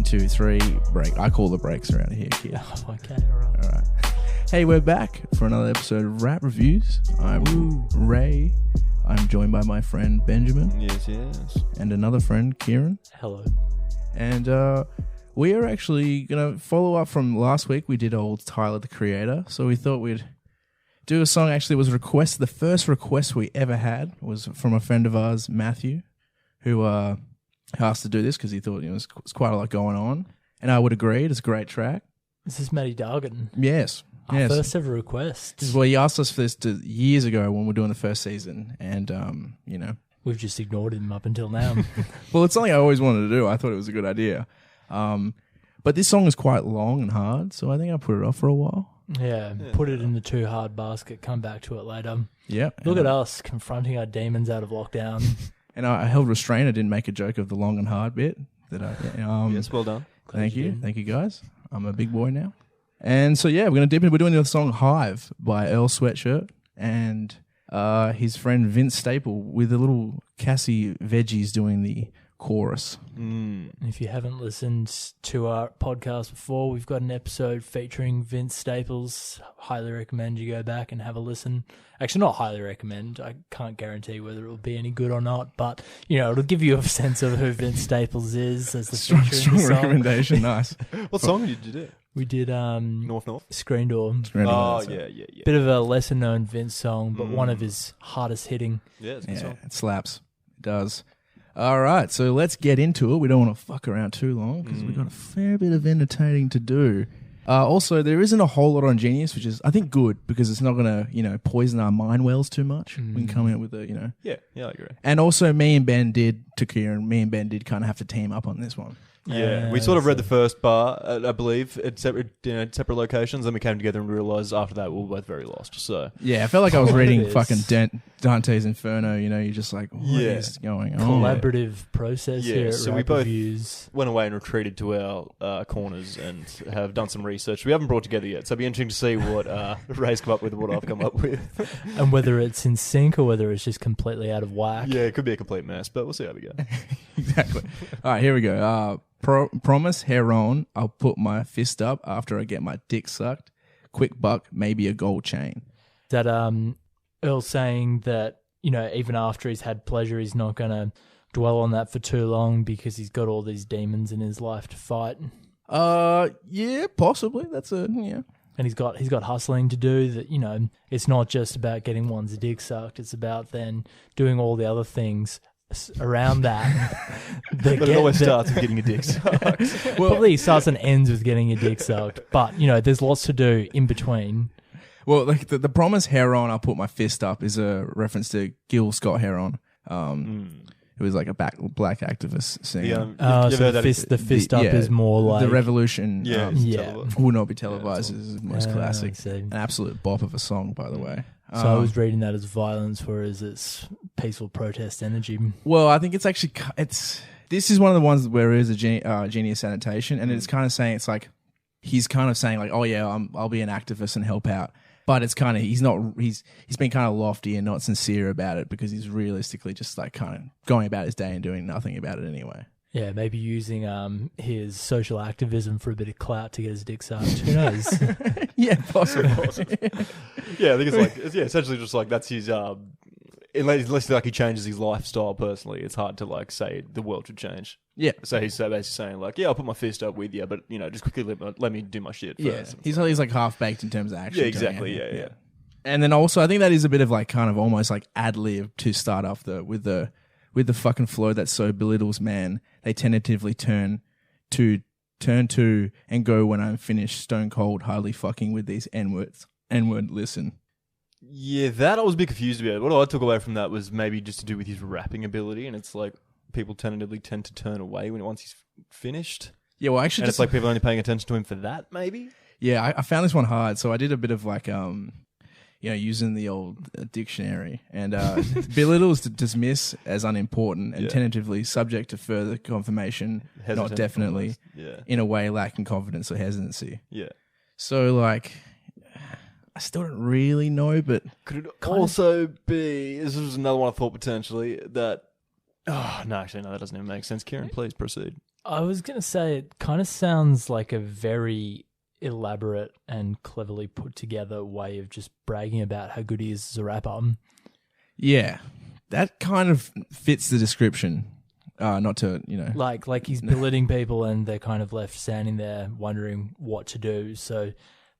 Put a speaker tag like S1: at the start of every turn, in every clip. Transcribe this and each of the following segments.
S1: 1, 2, 3, break. I call the breaks around here, kid.
S2: Oh, okay, all
S1: right. Hey, we're back for another episode of Rap Reviews. I'm Ray. I'm joined by my friend Benjamin.
S3: Yes.
S1: And another friend, Kieran.
S2: Hello.
S1: And we are actually going to follow up from last week. We did old Tyler, the Creator. So we thought we'd do a song. Actually, it was requested. The first request we ever had was from a friend of ours, Matthew, who asked to do this because he thought it was quite a lot going on. And I would agree. It's a great track.
S2: This is Matty Dargan.
S1: Yes.
S2: Our first ever request.
S1: Well, he asked us for this years ago when we were doing the first season. And,
S2: we've just ignored him up until now.
S1: Well, it's something I always wanted to do. I thought it was a good idea. But this song is quite long and hard, so I think I'll put it off for a while.
S2: Yeah, put it in the too hard basket, come back to it later.
S1: Yeah.
S2: Look at us confronting our demons out of lockdown.
S1: And I held restraint. I didn't make a joke of the long and hard bit.
S3: Yes, well done.
S1: Thank you. Thank you, guys. I'm a big boy now. And so, yeah, we're going to dip in. We're doing the song Hive by Earl Sweatshirt and his friend Vince Staple with the little Cassie Veggies doing the chorus.
S2: If you haven't listened to our podcast before, we've got an episode featuring Vince Staples. Highly recommend you go back and have a listen. Actually, not highly recommend. I can't guarantee whether it will be any good or not, but it'll give you a sense of who Vince Staples is as the feature in the
S1: strong
S2: song.
S1: recommendation. Nice.
S3: What song did you do?
S2: We did
S3: North.
S2: Screen Door.
S3: Oh, yeah.
S2: Bit of a lesser known Vince song, but one of his hardest hitting.
S3: Yeah, it's a good song.
S1: It slaps. It does. All right, so let's get into it. We don't want to fuck around too long because we've got a fair bit of entertaining to do. Also, there isn't a whole lot on Genius, which is, I think, good because it's not going to, poison our mind wells too much. We can come in with a,
S3: Yeah, I agree.
S1: And also, me and Ben did kind of have to team up on this one.
S3: Yeah, we sort of read the first bar, I believe, at separate locations, and we came together and realised after that we were both very lost. So
S1: yeah, I felt like I was reading fucking Dante's Inferno. You're just like, what is going on?
S2: Collaborative process here. At
S3: so
S2: Rap
S3: we both
S2: Reviews.
S3: went away and retreated to our corners and have done some research. We haven't brought together yet, so it'll be interesting to see what Ray's come up with and what I've come up with,
S2: and whether it's in sync or whether it's just completely out of whack.
S3: Yeah, it could be a complete mess, but we'll see how we go.
S1: Exactly. All right, here we go. Promise Heron, I'll put my fist up after I get my dick sucked. Quick buck, maybe a gold chain.
S2: That Earl saying that, even after he's had pleasure, he's not going to dwell on that for too long because he's got all these demons in his life to fight.
S1: Yeah, possibly. That's yeah.
S2: And he's got hustling to do that, it's not just about getting one's dick sucked, it's about then doing all the other things around that.
S3: But it always starts with getting a dick sucked.
S2: Well, probably starts and ends with getting your dick sucked. But, there's lots to do in between.
S1: Well, like the promise Heron, I'll put my fist up is a reference to Gil Scott Heron, who was like a black activist singer.
S2: So the fist up is more like...
S1: The revolution will not be televised is his most classic. An absolute bop of a song, by the way.
S2: So I was reading that as violence, whereas it's peaceful protest energy.
S1: Well, I think it's actually this is one of the ones where it is a genius sanitation, and it's kind of saying he's kind of saying like, oh yeah, I'll be an activist and help out, but it's kind of he's been kind of lofty and not sincere about it because he's realistically just like kind of going about his day and doing nothing about it anyway. Yeah,
S2: maybe using his social activism for a bit of clout to get his dick sucked. Who knows?
S1: Yeah, possibly.
S3: Yeah, I think it's essentially just like that's his. Unless like he changes his lifestyle personally, it's hard to like say the world should change.
S1: Yeah.
S3: So he's basically saying like, yeah, I'll put my fist up with you, but just quickly let me do my shit first.
S1: Yeah, he's like half baked in terms of action.
S3: Yeah, exactly. Yeah.
S1: And then also, I think that is a bit of like kind of almost like ad lib to start off with the fucking flow that so belittles man. They tentatively turn to and go when I'm finished. Stone cold, hardly fucking with these N-words. N-word, listen.
S3: Yeah, that I was a bit confused about. What I took away from that was maybe just to do with his rapping ability, and it's like people tentatively tend to turn away once he's finished.
S1: Yeah, well, actually,
S3: and it's like people only paying attention to him for that, maybe.
S1: Yeah, I found this one hard, so I did a bit of like using the old dictionary and belittles to dismiss as unimportant and tentatively subject to further confirmation, not definitely, in a way lacking confidence or hesitancy.
S3: Yeah.
S1: So like, I still don't really know, but
S3: could it also be? This was another one I thought potentially that. Oh no, actually no, that doesn't even make sense. Kieran, please proceed.
S2: I was going to say it kind of sounds like a very elaborate and cleverly put together way of just bragging about how good he is as a rapper.
S1: Yeah, that kind of fits the description. Not to,
S2: Like he's belittling people and they're kind of left standing there wondering what to do. So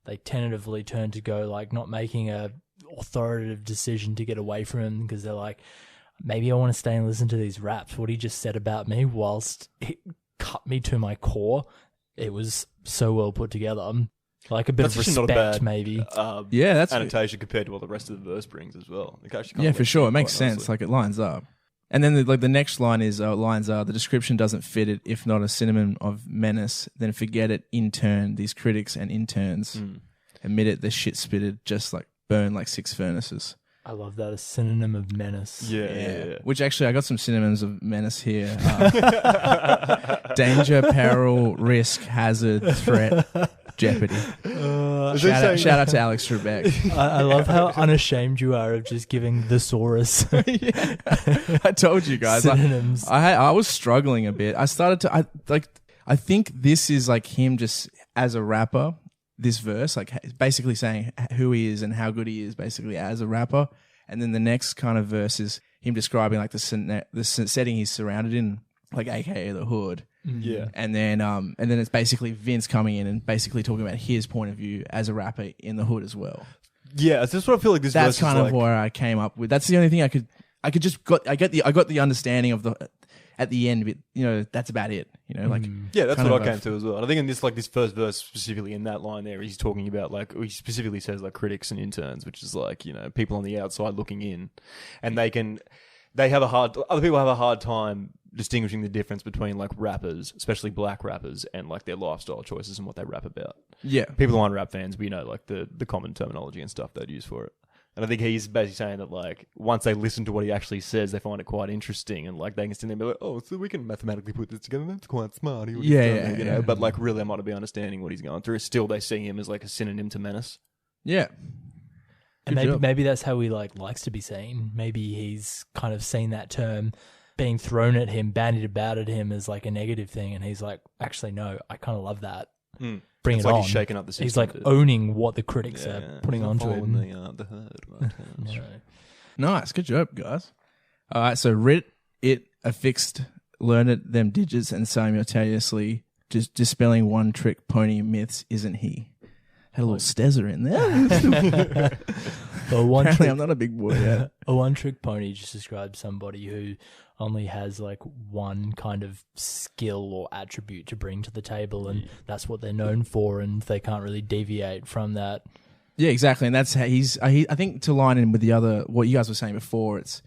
S2: they tentatively turn to go, like, not making a authoritative decision to get away from him because they're like, maybe I want to stay and listen to these raps. What he just said about me, whilst it cut me to my core, it was so well put together. Like a bit of respect,
S3: not a bad,
S2: maybe.
S1: Yeah, that's
S3: annotation compared to what the rest of the verse brings as well.
S1: Yeah, for sure. It makes sense. Like, it lines up. And then the next line is lines are, the description doesn't fit it. If not a synonym of menace, then forget it. In turn, these critics and interns admit it. They're shit spitted, just like burn like 6 furnaces.
S2: I love that, a synonym of menace.
S3: Yeah.
S1: Which actually, I got some synonyms of menace here. Danger, peril, risk, hazard, threat, jeopardy. Shout out to Alex Trebek.
S2: I love how unashamed you are of just giving thesaurus.
S1: Yeah. I told you guys.
S2: Synonyms.
S1: I was struggling a bit. I think this is like him just as a rapper. This verse, like basically saying who he is and how good he is, basically as a rapper. And then the next kind of verse is him describing like the setting he's surrounded in, like AKA the hood.
S3: Yeah.
S1: And then it's basically Vince coming in and basically talking about his point of view as a rapper in the hood as well.
S3: Yeah, that's what I feel like this.
S1: That's
S3: verse
S1: kind
S3: is
S1: of
S3: like.
S1: where I came up with. That's the only thing I got the understanding of the. At the end of it, that's about it. Like
S3: Yeah, that's what I came to as well. And I think in this first verse specifically in that line there, he's talking about like he specifically says like critics and interns, which is like people on the outside looking in, and other people have a hard time distinguishing the difference between like rappers, especially black rappers, and like their lifestyle choices and what they rap about.
S1: Yeah,
S3: people who aren't rap fans, we know like the common terminology and stuff they'd use for it. And I think he's basically saying that, like, once they listen to what he actually says, they find it quite interesting. And, like, they can stand there and be like, oh, so we can mathematically put this together. That's quite smart.
S1: Yeah.
S3: But, like, really, they might not be understanding what he's going through. Still, they see him as, like, a synonym to menace.
S1: Yeah.
S2: And maybe that's how he, like, likes to be seen. Maybe he's kind of seen that term being thrown at him, bandied about at him as, like, a negative thing. And he's like, actually, no, I kind of love that. Bring
S3: it's
S2: it
S3: like
S2: on.
S3: He's shaking up the system.
S2: He's like owning what the critics are putting onto him.
S3: The herd. Right.
S1: Nice, good job, guys. All right, so writ it affixed, learned them digits, and simultaneously just dispelling one-trick pony myths. Isn't he? Had a little stezzer in there. Apparently, I'm not a big boy yet.
S2: A one-trick pony just describes somebody who only has like one kind of skill or attribute to bring to the table, and that's what they're known for, and they can't really deviate from that.
S1: Yeah, exactly, and that's how I think to line in with the other what you guys were saying before, it's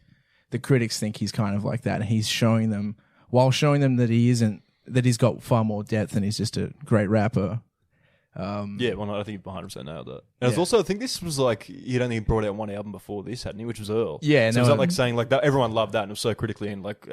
S1: the critics think he's kind of like that, and he's showing them that he isn't, that he's got far more depth, and he's just a great rapper.
S3: I think you 100% nailed it. And it's also, I think this was like, he'd only brought out one album before this, hadn't he? Which was Earl.
S1: Yeah.
S3: So it was like saying like that everyone loved that and it was so critically and like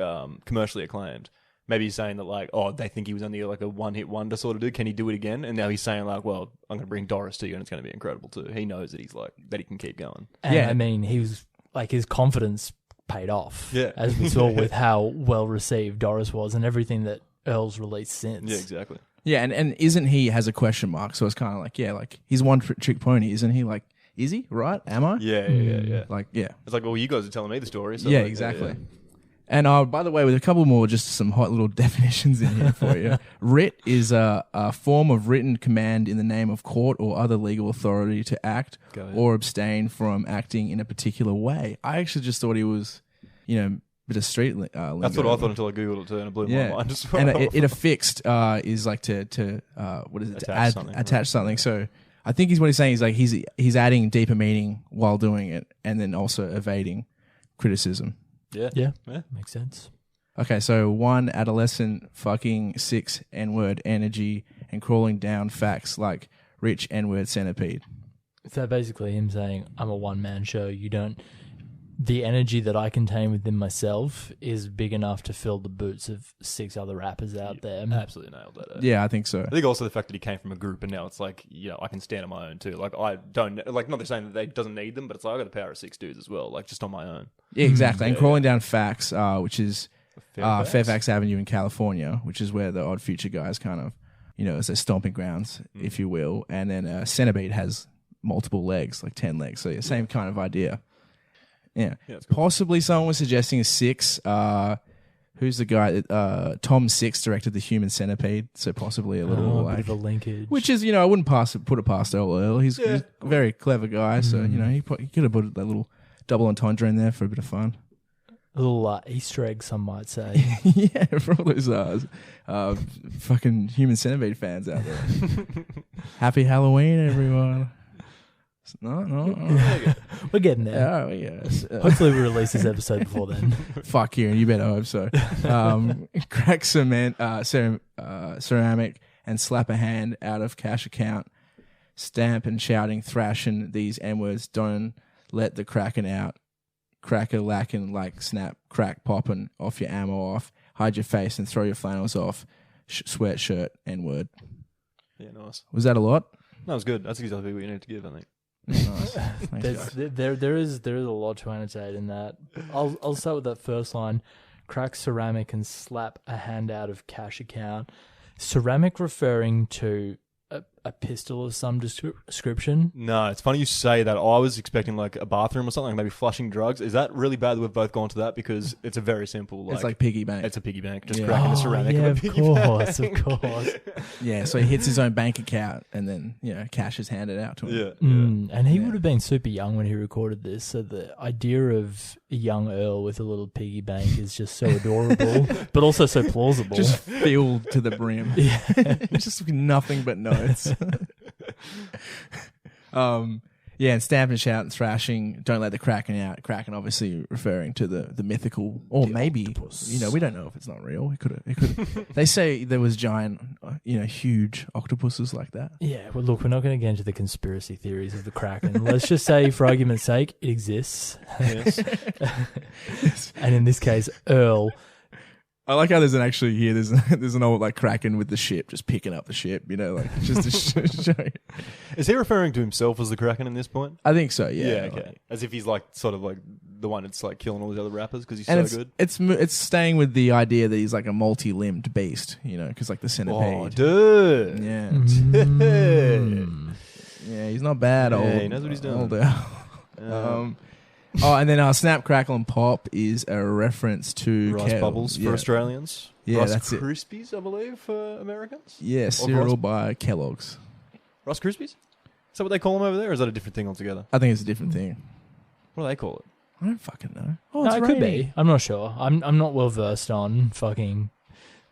S3: commercially acclaimed. Maybe he's saying that like, oh, they think he was only like a one-hit wonder sort of dude. Can he do it again? And now he's saying like, well, I'm going to bring Doris to you and it's going to be incredible too. He knows that he's like, that he can keep going.
S2: And I mean, he was like, his confidence paid off.
S3: Yeah.
S2: As we saw with how well received Doris was and everything that Earl's released since.
S3: Yeah, exactly.
S1: Yeah, and isn't he has a question mark, so it's kind of like, yeah, like he's one trick pony, isn't he? Like, is he, right? Am I?
S3: Yeah.
S1: Like, yeah.
S3: It's like, well, you guys are telling me the story. So
S1: yeah,
S3: like,
S1: exactly.
S3: Yeah.
S1: And by the way, with a couple more, just some hot little definitions in here for you. Writ is a form of written command in the name of court or other legal authority to act or abstain from acting in a particular way. I actually just thought he was, bit of street lingo.
S3: That's what I thought until I googled it too, and it blew my mind as well.
S1: And it affixed is like to what is it? Attach something. So I think what he's saying is like he's adding deeper meaning while doing it, and then also evading criticism.
S2: Yeah. Makes sense.
S1: Okay, so 1, adolescent, fucking 6, N-word energy, and crawling down facts like rich N-word centipede.
S2: So basically him saying, I'm a one-man show. The energy that I contain within myself is big enough to fill the boots of 6 other rappers out there.
S3: Absolutely nailed that.
S1: Yeah, I think so.
S3: I think also the fact that he came from a group and now it's like, I can stand on my own too. Like, I don't, like, not they're saying that they doesn't need them, but it's like, I got the power of 6 dudes as well, like, just on my own.
S1: Yeah, exactly. And crawling down facts, which is Fairfax Avenue in California, which is where the Odd Future guys kind of, it's their stomping grounds, if you will. And then Centipede has multiple legs, like 10 legs. So yeah, same kind of idea. Yeah. Cool. Possibly someone was suggesting 6. Who's the guy that Tom Six directed The Human Centipede? So possibly a little
S2: bit of a linkage.
S1: Which is, I wouldn't put it past Earl. He's a very clever guy. So, he could have put that little double entendre in there for a bit of fun.
S2: A little Easter egg, some might say.
S1: Yeah, for all those fucking Human Centipede fans out there. Happy Halloween, everyone. No.
S2: We're getting there.
S1: Oh, yes.
S2: Hopefully we release this episode before then.
S1: Fuck you, and you better hope so. Crack ceramic and slap a hand out of cash account. Stamp and shouting, thrashing these N-words. Don't let the Kraken out. Cracker lacking like snap, crack popping off your ammo off. Hide your face and throw your flannels off. Sweatshirt, N-word.
S3: Yeah, nice.
S1: Was that a lot?
S3: No, it was good. That's exactly what you need to give, I think.
S1: Nice. Thanks,
S2: there is a lot to annotate in that. I'll start with that first line. Crack ceramic and slap a hand out of cash account. Ceramic referring to a pistol of some description.
S3: No, it's funny you say that. I was expecting like a bathroom or something, maybe flushing drugs. Is that really bad that we've both gone to that? Because it's a very simple...
S1: it's like piggy bank.
S3: It's a piggy bank. Just cracking the ceramic
S2: of
S3: a
S2: piggy bank. Of course.
S1: Yeah, so he hits his own bank account and then, cash is handed out to him.
S3: Yeah.
S2: And he would have been super young when he recorded this, so the idea of a young Earl with a little piggy bank is just so adorable, but also so plausible.
S1: Just filled to the brim.
S2: Yeah.
S1: Just nothing but notes. And stamp and shout and thrashing. Don't let the Kraken out. Kraken obviously referring to the mythical, or the maybe octopus. We don't know if it's not real. It could. They say there was giant, huge octopuses like that.
S2: Yeah. Well, look, we're not going to get into the conspiracy theories of the Kraken. Let's just say, for argument's sake, it exists.
S3: Yes.
S2: And in this case, Earl.
S1: I like how there's an old like Kraken with the ship just picking up the ship, just to show you.
S3: Is he referring to himself as the Kraken in this point?
S1: I think so, yeah.
S3: Okay. As if he's like sort of like the one that's like killing all these other rappers because he's
S1: and
S3: so good.
S1: It's staying with the idea that he's like a multi-limbed beast, because like the Centipede.
S3: Oh, dude.
S1: Yeah. Yeah, he's not bad.
S3: He knows what he's doing.
S1: And then Snap, Crackle, and Pop is a reference to
S3: Rice Bubbles for Australians.
S1: Yeah,
S3: Rice
S1: that's
S3: Krispies, I believe, for Americans.
S1: Yeah, cereal by Kellogg's.
S3: Rice Krispies? Is that what they call them over there, or is that a different thing altogether?
S1: I think it's a different thing.
S3: What do they call it?
S1: I don't fucking know.
S2: Oh, it could be. I'm not sure. I'm not well versed on fucking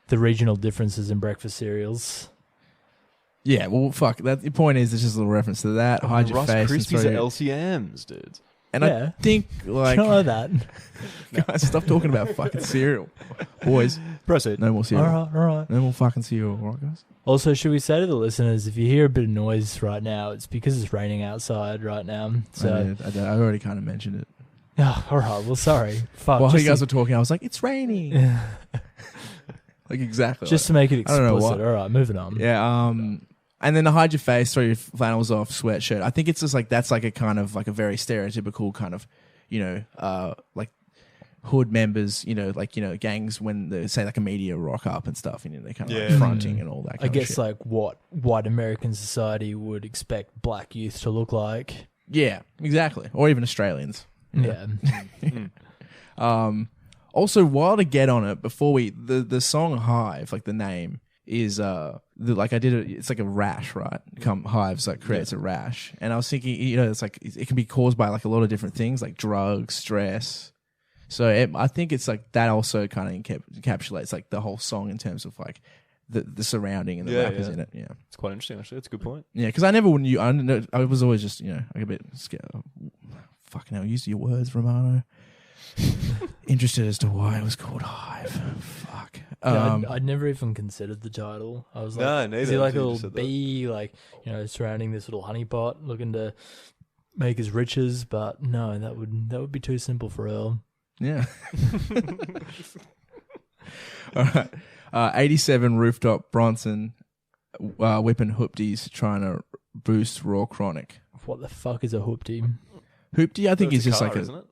S2: the regional differences in breakfast cereals.
S1: Yeah, well, fuck. The point is, it's just a little reference to that. Hide your face.
S3: Rice Krispies are LCMs, dude.
S1: And I think, like...
S2: I know that.
S1: Guys, stop talking about fucking cereal. Boys.
S3: Proceed.
S1: No more cereal.
S2: All right.
S1: No more fucking cereal, all right, guys?
S2: Also, should we say to the listeners, if you hear a bit of noise right now, it's because it's raining outside right now. So
S1: I already kind of mentioned it.
S2: Oh, all right. Well, sorry. Fuck.
S1: While you guys were talking, I was like, it's raining. Like, exactly.
S2: Just to make it
S1: I don't know
S2: explicit.
S1: what.
S2: All right, moving on.
S1: Yeah, and then to hide your face, throw your flannels off, sweatshirt. I think it's just like, that's like a kind of like a very stereotypical kind of, like hood members, gangs when they say like a media rock up and stuff, they kind of like fronting and all that kind
S2: I guess
S1: of shit.
S2: like what white American society would expect black youth to look like.
S1: Yeah, exactly. Or even Australians.
S2: Yeah.
S1: Also, while to get on it, before the song Hive, like the name, is it's like a rash, right? Hives like creates a rash, and I was thinking, it's like it can be caused by like a lot of different things, like drugs, stress. So I think it's like that also kind of encapsulates like the whole song in terms of like the surrounding and the rappers in it. Yeah,
S3: it's quite interesting actually. That's a good point.
S1: Yeah, because I never knew. I was always just like a bit scared. Fucking hell, use your words, Romano. Interested as to why it was called Hive. Fuck.
S2: I'd never even considered the title. I was like,
S3: no, neither.
S2: Is he like a little bee, like, surrounding this little honeypot, looking to make his riches? But no, that would be too simple for Earl.
S1: Yeah. All right. 87 Rooftop Bronson whipping hoopties trying to boost Raw Chronic.
S2: What the fuck is a hoopty?
S1: Hoopty, I think, is just
S3: car,
S1: like
S3: isn't it?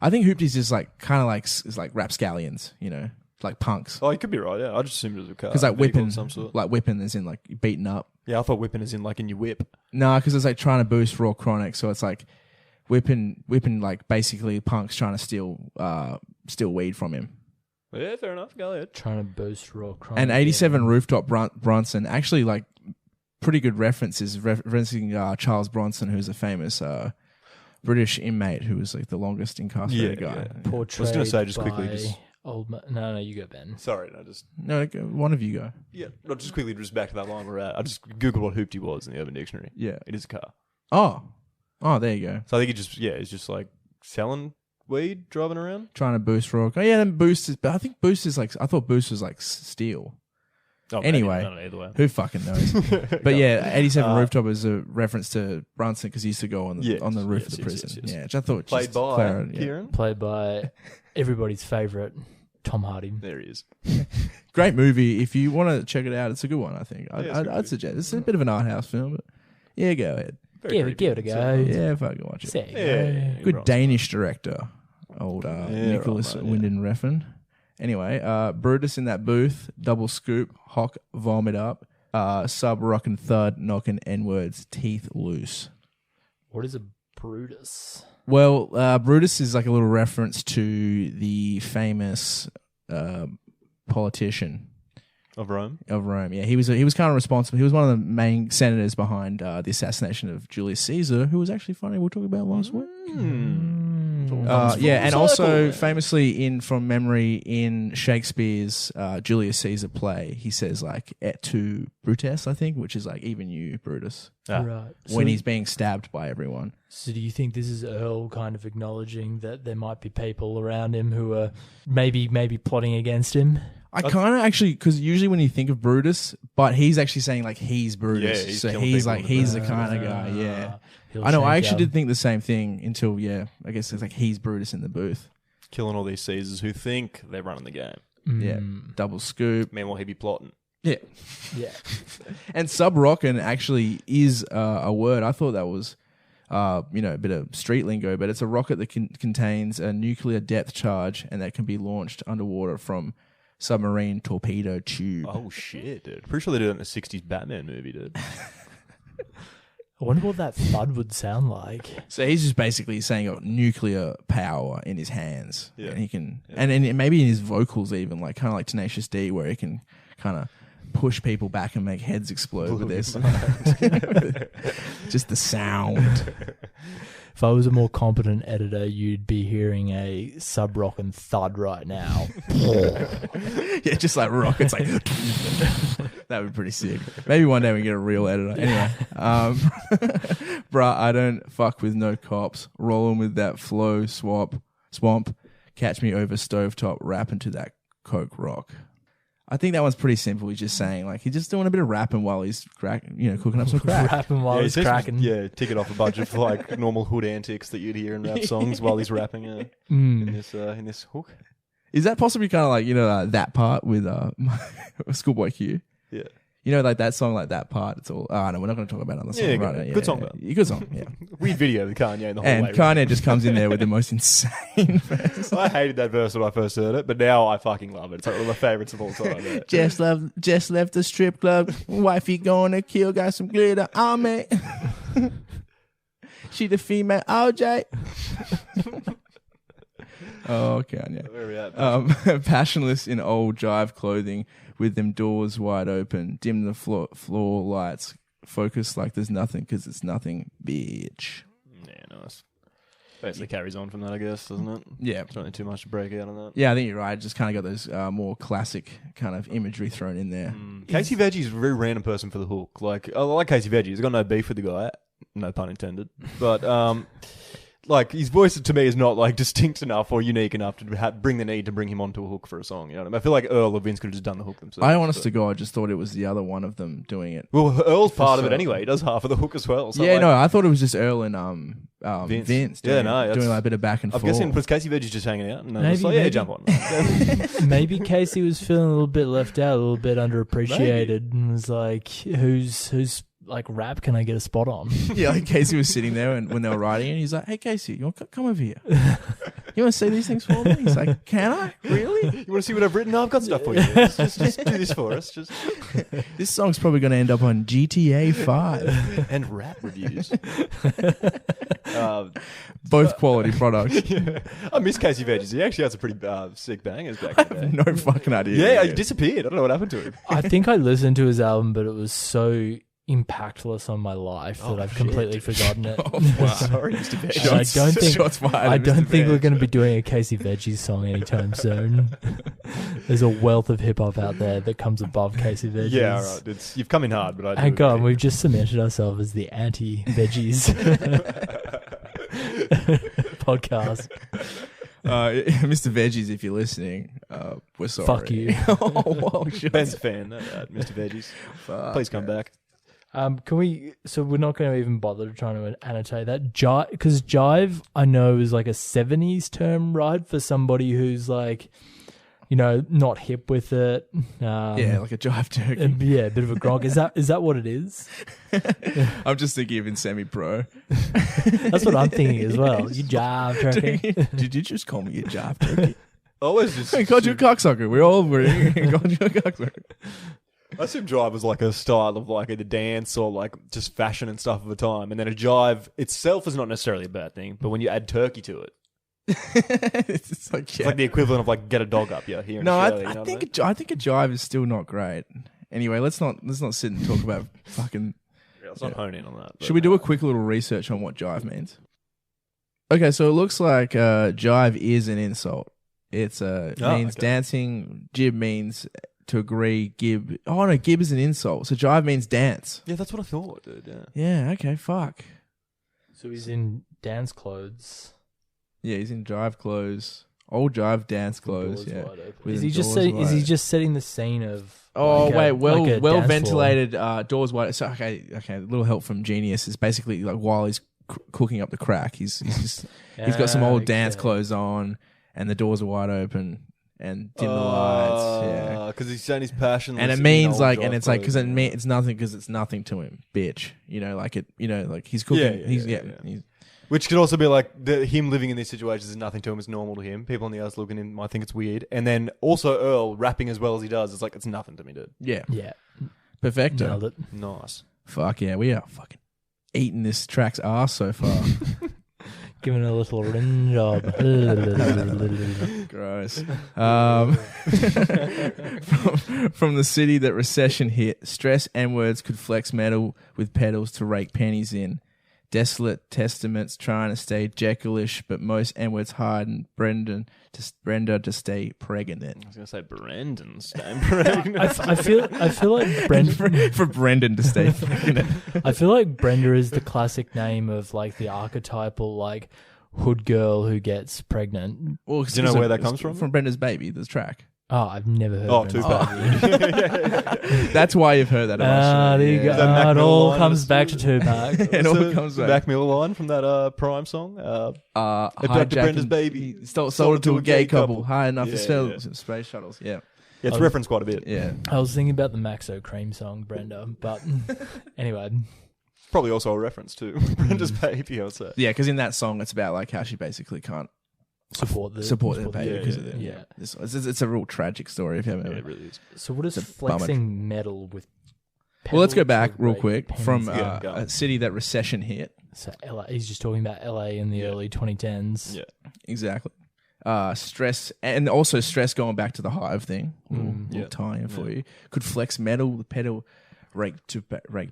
S1: I think Hoopty's is like kind of like is like rapscallions, you know, like punks.
S3: Oh, you could be right. Yeah, I just assumed it was a car.
S1: Because like
S3: vehicle
S1: whipping,
S3: of some sort.
S1: like whipping is in like beaten up.
S3: Yeah, I thought whipping is in like in your whip.
S1: No, because it's like trying to boost Raw Chronic, so it's like whipping like basically punks trying to steal weed from him.
S3: Yeah, fair enough. Go ahead.
S2: Trying to boost raw crime.
S1: And 87 Rooftop Bronson, actually like pretty good references, referencing Charles Bronson, who's a famous British inmate who was like the longest incarcerated guy.
S3: Yeah.
S2: Portrayed
S3: I was going to say just quickly,
S2: by
S3: just
S2: no, you go, Ben.
S3: sorry, no, just
S1: No, one of you go.
S3: yeah, not just quickly, just back to that line we're at. I just googled what hoopty was in the Urban Dictionary.
S1: Yeah.
S3: It is a car.
S1: Oh, there you go.
S3: So I think it's just like selling weed, driving around.
S1: Trying to boost Raw. Oh yeah, then Boost is. But I think Boost is like. I thought Boost was like steel.
S3: Oh,
S1: Anyway.
S3: maybe, I don't know, either way.
S1: Who fucking knows? But yeah, 87 Rooftop is a reference to Brunson because he used to go on the
S3: Yes,
S1: roof of
S3: yes,
S1: the
S3: yes,
S1: prison.
S3: yes, yes.
S1: Yeah, which I thought
S3: Played
S1: just
S3: by
S1: clarity, yeah.
S3: Kieran.
S2: Played by everybody's favourite, Tom Hardy.
S3: There he is.
S1: Great movie. If you want to check it out, it's a good one. I think
S3: Yeah, it's a good
S1: I'd
S3: movie.
S1: suggest. It's a bit of an art house film, but yeah, go ahead.
S3: Very
S2: Give it a
S3: creepy.
S2: go.
S1: Yeah, fucking watch it.
S2: There you
S3: Yeah.
S2: go.
S1: Good
S3: Bronson.
S1: Danish director, old Nicholas
S3: right, mate,
S1: Winden Refn. Anyway, Brutus in that booth, double scoop, hock, vomit up, sub rockin' thud, knocking N-words, teeth loose.
S2: What is a Brutus?
S1: Well, Brutus is like a little reference to the famous politician
S3: Of Rome.
S1: of Rome. Yeah, he was kind of responsible. He was one of the main senators behind the assassination of Julius Caesar, who was actually funny. We'll talk about last week. Yeah, and also famously from memory in Shakespeare's Julius Caesar play, he says like "Et tu, Brutus," I think, which is like "Even you, Brutus,"
S2: Right.
S1: when he's being stabbed by everyone.
S2: So do you think this is Earl kind of acknowledging that there might be people around him who are maybe plotting against him?
S1: I kind of actually, because usually when you think of Brutus, but he's actually saying like he's Brutus,
S3: Yeah, he's
S1: so
S3: killing
S1: he's
S3: people
S1: like
S3: with a
S1: he's the kind of guy. Yeah,
S2: He'll
S1: I know. I
S2: shake
S1: actually
S2: out.
S1: did think the same thing until I guess it's like he's Brutus in the booth.
S3: Killing all these Caesars who think they're running the game.
S1: Yeah, double scoop.
S3: Meanwhile, he be plotting.
S1: Yeah,
S2: Yeah.
S1: and sub rockin' actually is a word. I thought that was a bit of street lingo, but it's a rocket that contains a nuclear depth charge and that can be launched underwater from submarine torpedo tube.
S3: Oh shit, dude! Pretty sure they did it in the '60s Batman movie, dude.
S2: I wonder what that thud would sound like.
S1: So he's just basically saying got nuclear power in his hands,
S3: Yeah.
S1: and he can, and maybe in his vocals even, like kind of like Tenacious D, where he can kind of push people back and make heads explode with this. Just the sound.
S2: If I was a more competent editor, you'd be hearing a sub rock and thud right now.
S1: Yeah, just like rockets, like that would be pretty sick. Maybe one day we get a real editor. Anyway, bruh, I don't fuck with no cops. Rolling with that flow swamp. Catch me over stovetop, rapping to that coke rock. I think that one's pretty simple. He's just saying like he's just doing a bit of rapping while he's cooking up some crack.
S2: Rapping while he's
S3: essentially
S2: cracking.
S3: Yeah, ticking off a bunch of like normal hood antics that you'd hear in rap songs while he's rapping in this hook.
S1: Is that possibly kind of like that part with Schoolboy Q?
S3: Yeah.
S1: Like that song, like that part. It's all. No, we're not going to talk about it on the song.
S3: Yeah,
S1: right
S3: good.
S1: now.
S3: Good song, though.
S1: Yeah, good song. Yeah.
S3: Weird video with Kanye in the whole
S1: And
S3: way.
S1: Kanye just comes in there with the most insane verse.
S3: I hated that verse when I first heard it, but now I fucking love it. It's like one of my favorites of all time. Yeah.
S1: Just left the strip club. Wifey going to kill. Got some glitter on me. She the female OJ. Oh, Kanye.
S3: Where are we at?
S1: Passionless in old jive clothing with them doors wide open. Dim the floor lights. Focus like there's nothing because it's nothing, bitch.
S3: Yeah, nice. Basically carries on from that, I guess, doesn't it?
S1: Yeah.
S3: There's not too much to break out on that.
S1: Yeah, I think you're right. Just kind of got those more classic kind of imagery thrown in there.
S3: Casey Veggie's a very random person for the hook. Like, I like Casey Veggie. He's got no beef with the guy. No pun intended. But, like, his voice to me is not, like, distinct enough or unique enough to bring the need to bring him onto a hook for a song. You know what I mean? I feel like Earl or Vince could have just done the hook themselves.
S1: I honest to God just thought it was the other one of them doing it.
S3: Well, Earl's part of it
S1: So-
S3: anyway. He does half of the hook as well. So
S1: Yeah,
S3: like,
S1: no, I thought it was just Earl and
S3: Vince.
S1: Vince
S3: Yeah,
S1: doing,
S3: no, that's-
S1: doing like a bit of back and
S3: I'm
S1: forth.
S3: guessing was Casey Veggie's just hanging out. And I was
S2: Maybe,
S3: like, yeah,
S2: maybe.
S3: jump on.
S2: Maybe Casey was feeling a little bit left out, a little bit underappreciated, and was like, "Who's like rap? Can I get a spot on?"
S1: Yeah, like Casey was sitting there and when they were writing it, he's like, "Hey, Casey, you want to come over here?" You want to see these things for me? He's like, can I? Really?
S3: You want to see what I've written? No, I've got stuff for you. Just do this for us. Just
S1: This song's probably going to end up on GTA 5.
S3: and rap reviews.
S1: Both quality products.
S3: Yeah. I miss Casey Veggies. He actually had some pretty sick bangers back in the day.
S1: No fucking idea.
S3: Yeah, he disappeared. I don't know what happened to him.
S2: I think I listened to his album, but it was so impactless on my life that I've completely forgotten it.
S1: Oh, wow.
S3: Sorry, Mr. Veggies.
S2: And
S1: Shots fired
S2: I
S1: at
S2: don't
S1: Mr.
S2: think we're
S1: Veg.
S2: going to be doing a Casey Veggies song anytime soon. There's a wealth of hip hop out there that comes above Casey Veggies.
S3: Yeah, all right. You've come in hard, but I do
S2: Hang on,
S3: agree.
S2: we've just cemented ourselves as the anti-veggies podcast.
S1: Mr. Veggies, if you're listening, we're sorry.
S2: Fuck you.
S1: Oh, well, shit.
S3: Ben's a fan, Mr. Veggies.
S1: Fuck.
S3: Please come back.
S2: Can we? So we're not going to even bother trying to annotate that jive, because jive I know is like a '70s term, right, for somebody who's like, you know, not hip with it.
S1: Yeah, like a jive turkey.
S2: Yeah, a bit of a grog. Is that what it is?
S1: I'm just thinking of in semi-pro.
S2: That's what I'm thinking as well. You jive turkey.
S1: Did you just call me a jive turkey?
S3: I always just
S1: I called you a cocksucker. We all were called you a cocksucker.
S3: I assume jive was like a style of like either dance or like just fashion and stuff of the time, and then a jive itself is not necessarily a bad thing, but when you add turkey to it,
S1: It's like,
S3: it's like the equivalent of like get a dog up here in
S1: no,
S3: Australia.
S1: I
S3: you know
S1: think
S3: what
S1: I think a jive is still not great. Anyway, let's not sit and talk about fucking.
S3: I mean? Yeah, let's not hone in on that.
S1: Should we do a quick little research on what jive means? Okay, so it looks like jive is an insult. It's means
S3: okay.
S1: dancing. Jib means to agree. Gib. Oh no, gib is an insult. So jive means dance.
S3: Yeah, that's what I thought, dude. Yeah.
S1: Yeah. Okay. Fuck.
S2: So he's in dance clothes.
S1: Yeah, he's in jive clothes. Old jive dance clothes.
S2: Doors
S1: Yeah.
S2: wide open.
S1: With
S2: Is
S1: the
S2: he just
S1: doors
S2: setting? Is he
S1: wide.
S2: just setting the scene of?
S1: Oh
S2: like
S1: wait,
S2: a
S1: well
S2: dance floor?
S1: ventilated doors wide. So okay. A little help from Genius is basically like while he's cooking up the crack, he's got some old dance
S2: Okay.
S1: clothes on, and the doors are wide open and dim the lights. Yeah,
S3: because he's saying his passion,
S1: and it means like, and it's like because it's nothing because it's nothing to him, bitch. You know, like it. You know, like he's cooking. He's
S3: which could also be like him living in these situations is nothing to him; it's normal to him. People on the outside looking in might think it's weird, and then also Earl rapping as well as he does, it's like it's nothing to me, dude.
S1: yeah,
S2: Yeah,
S1: perfecto.
S2: nailed it.
S3: Nice.
S1: Fuck yeah, we are fucking eating this track's ass so far.
S2: Giving a little rim job.
S1: Gross. From the city that recession hit, stress N-words could flex metal with pedals to rake pennies in. Desolate testaments trying to stay Jekyll-ish, but most N-words harden Brenda to stay pregnant.
S3: I was gonna say Brendan staying pregnant.
S2: I feel like Brenda.
S1: For Brendan to stay pregnant.
S2: I feel like Brenda is the classic name of like the archetypal like hood girl who gets pregnant.
S1: Well,
S3: Do you know where that comes from?
S1: From Brenda's Baby, the track.
S2: Oh, I've never heard.
S3: Oh,
S2: of
S3: Tupac.
S2: Brenda's
S1: That's why you've heard that.
S2: Ah, there you go.
S3: Is that Mac
S2: It
S3: Miller
S2: all
S3: line?
S2: comes back to Tupac.
S1: It all comes back.
S3: Mac Miller line from that Prime song. Abducted Brenda's baby.
S1: Sold it to a gay couple. High enough
S3: Yeah,
S1: to spell
S3: yeah.
S1: space shuttles. Yeah.
S3: Yeah, it's referenced quite a bit.
S1: Yeah.
S2: I was thinking about the Maxo Cream song, Brenda, but anyway.
S3: Probably also a reference to Brenda's baby, I would say.
S1: Yeah, because in that song, it's about like how she basically can't
S2: Support the
S1: baby
S3: yeah,
S1: because
S3: yeah,
S1: of it.
S2: yeah.
S1: It's a real tragic story if you haven't.
S3: Yeah, it really is.
S2: So what is
S1: It's a bummer.
S2: flexing metal with?
S1: Well, let's go
S2: pedals
S1: back
S2: with
S1: real
S2: rake
S1: quick
S2: pennies?
S1: from
S3: Yeah, go on.
S1: a city that recession hit.
S2: So LA, he's just talking about LA in the early 2010s.
S3: Yeah.
S1: Exactly. Stress and also stress going back to the Hive thing. Little
S3: Yeah.
S1: tie-in for you. Could flex metal, the pedal rake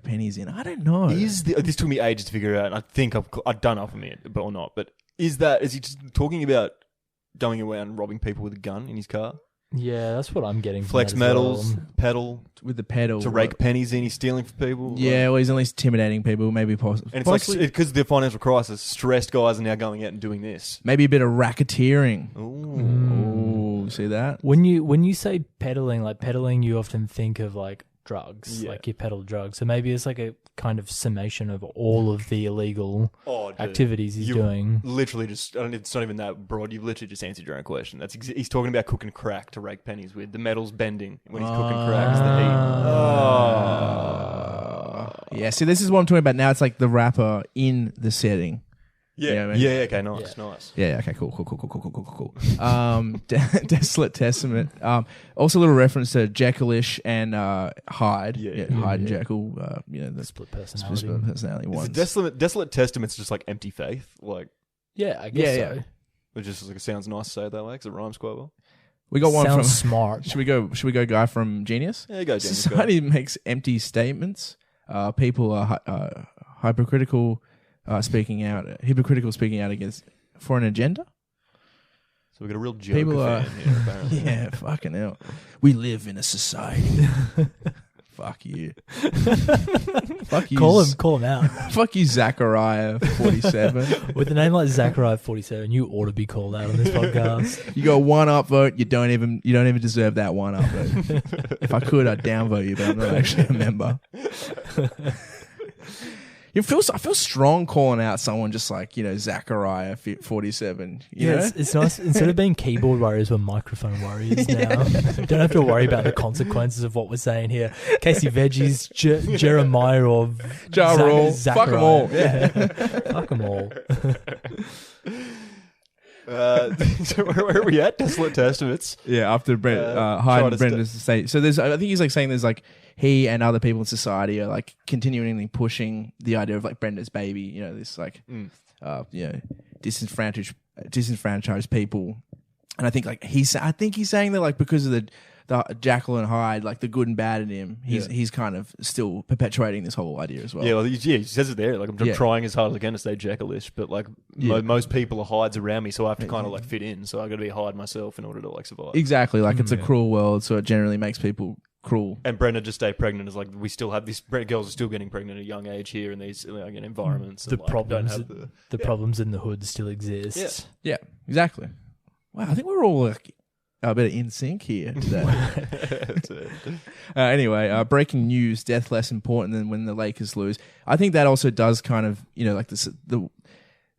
S1: pennies in. I don't know.
S3: This took me ages to figure out, and I think I've done up for me, but or not. But is he just talking about going around robbing people with a gun in his car?
S2: Yeah, that's what I'm getting. From
S3: Flex
S2: that as
S3: metals,
S2: well.
S3: pedal
S1: with the pedal
S3: to rake pennies in. He's stealing from people.
S1: Yeah, well, he's at least intimidating people. Maybe possibly.
S3: And it's like because of the financial crisis, stressed guys are now going out and doing this.
S1: maybe a bit of racketeering.
S3: Ooh.
S1: Oh, see that?
S2: When you say peddling, like peddling, you often think of like drugs,
S3: Yeah.
S2: like you peddle drugs. So maybe it's like a kind of summation of all of the illegal
S3: Oh, dude.
S2: activities he's
S3: You've
S2: doing.
S3: Literally just, it's not even that broad. You've literally just answered your own question. He's talking about cooking crack to rake pennies with. The metal's bending when he's cooking crack. It's the heat.
S1: Yeah, see, this is what I'm talking about now. It's like the rapper in the setting.
S3: Yeah,
S1: You know what I mean?
S3: okay, nice.
S1: Yeah, okay, cool. Desolate Testament. Also a little reference to Jekyll-ish and Hyde. Hyde and Jekyll, the
S2: Split personality.
S1: split personality
S3: Is
S1: ones.
S3: the Desolate Testament's just like empty faith? Like,
S2: Yeah, I guess
S1: Yeah,
S2: so.
S3: it just like, it sounds nice to say it that way because it rhymes quite well.
S1: We got one
S2: Sounds
S1: from...
S2: smart.
S1: Should we go guy from Genius?
S3: Yeah, you go, James.
S1: Society makes empty statements. People are hypocritical speaking out against for an agenda.
S3: So we got a real joke
S1: People are
S3: fan here, apparently.
S1: yeah, fucking hell. We live in a society. Fuck you. Fuck you.
S2: Call him out.
S1: Fuck you, Zachariah 47.
S2: With a name like Zachariah 47, you ought to be called out on this podcast.
S1: You got 1 upvote. You don't even deserve that 1 upvote. If I could, I'd downvote you, but I'm not actually a member. I feel strong calling out someone just like, Zachariah 47. You know?
S2: It's nice. Instead of being keyboard warriors, we're microphone warriors now. Don't have to worry about the consequences of what we're saying here. Casey Veggies, Jeremiah, or
S1: Ja Rule. Fuck them all.
S2: Yeah. Fuck them all.
S3: So where are we at? Desolate Testaments.
S1: Yeah, after Hyde and Brenda's say. So I think he's like saying there's like he and other people in society are like continually pushing the idea of like Brenda's baby, this like disenfranchised people. And I think he's saying that like because of the Jekyll and Hyde, like the good and bad in him, he's kind of still perpetuating this whole idea as well.
S3: Yeah, he says it there. Like I'm trying as hard as I can to stay Jekyll-ish, but like most people are Hydes around me, so I have to kind of like fit in. So I got to be a Hyde myself in order to like survive.
S1: Exactly, like it's a cruel world, so it generally makes people cruel.
S3: And Brenda just stay pregnant is like we still have this. Girls are still getting pregnant at a young age here in these environments.
S2: The problems in the hood still exist.
S1: Yeah, exactly. Wow, I think we're all like a bit in sync here today. Anyway, breaking news: death less important than when the Lakers lose. I think that also does kind of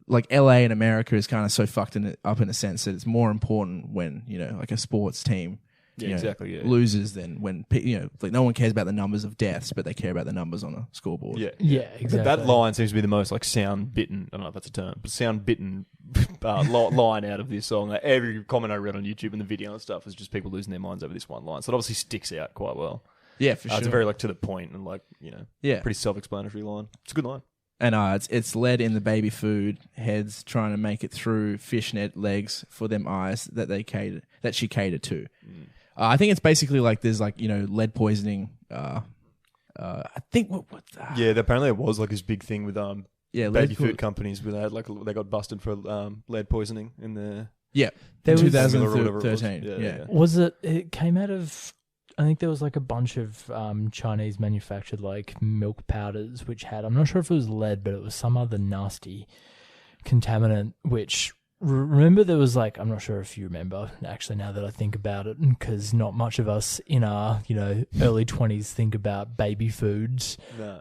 S1: like LA and America is kind of so fucked up in a sense that it's more important when like a sports team. Loses than when like no one cares about the numbers of deaths, but they care about the numbers on a scoreboard.
S2: Yeah, exactly.
S3: That line seems to be the most like sound bitten. I don't know if that's a term, but sound bitten line out of this song. Like, every comment I read on YouTube and the video and stuff is just people losing their minds over this one line. So it obviously sticks out quite well.
S1: Yeah, for sure.
S3: It's a very like to the point and like pretty self-explanatory line. It's a good line.
S1: And it's lead in the baby food. Heads trying to make it through fishnet legs for them eyes that she catered to. I think it's basically like there's like lead poisoning. I think
S3: apparently it was like this big thing with baby food companies where they had they got busted for lead poisoning in the
S1: 2013. Yeah.
S2: Was it? It came out of. I think there was like a bunch of Chinese manufactured like milk powders which had. I'm not sure if it was lead, but it was some other nasty contaminant which. Remember there was like, I'm not sure if you remember actually now that I think about it, because not much of us in our early 20s think about baby foods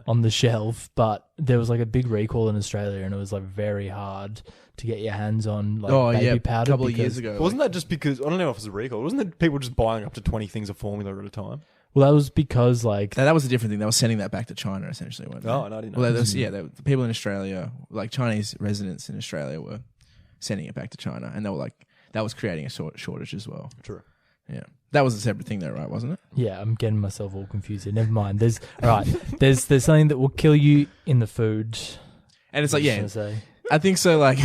S2: on the shelf, but there was like a big recall in Australia and it was like very hard to get your hands on like baby powder.
S1: A couple of years ago.
S3: Wasn't that just because, I don't know if it was a recall, wasn't it people just buying up to 20 things of formula at a time?
S2: Well, that was because like...
S1: that was a different thing. They were sending that back to China essentially. Weren't they?
S3: Oh, no, I didn't know.
S1: Well, the people in Australia, like Chinese residents in Australia were sending it back to China, and they were like, that was creating a shortage as well.
S3: True.
S1: Yeah. That was a separate thing though, right? Wasn't it?
S2: Yeah, I'm getting myself all confused here. Never mind. There's something that will kill you in the food.
S1: And it's like, I think so, like,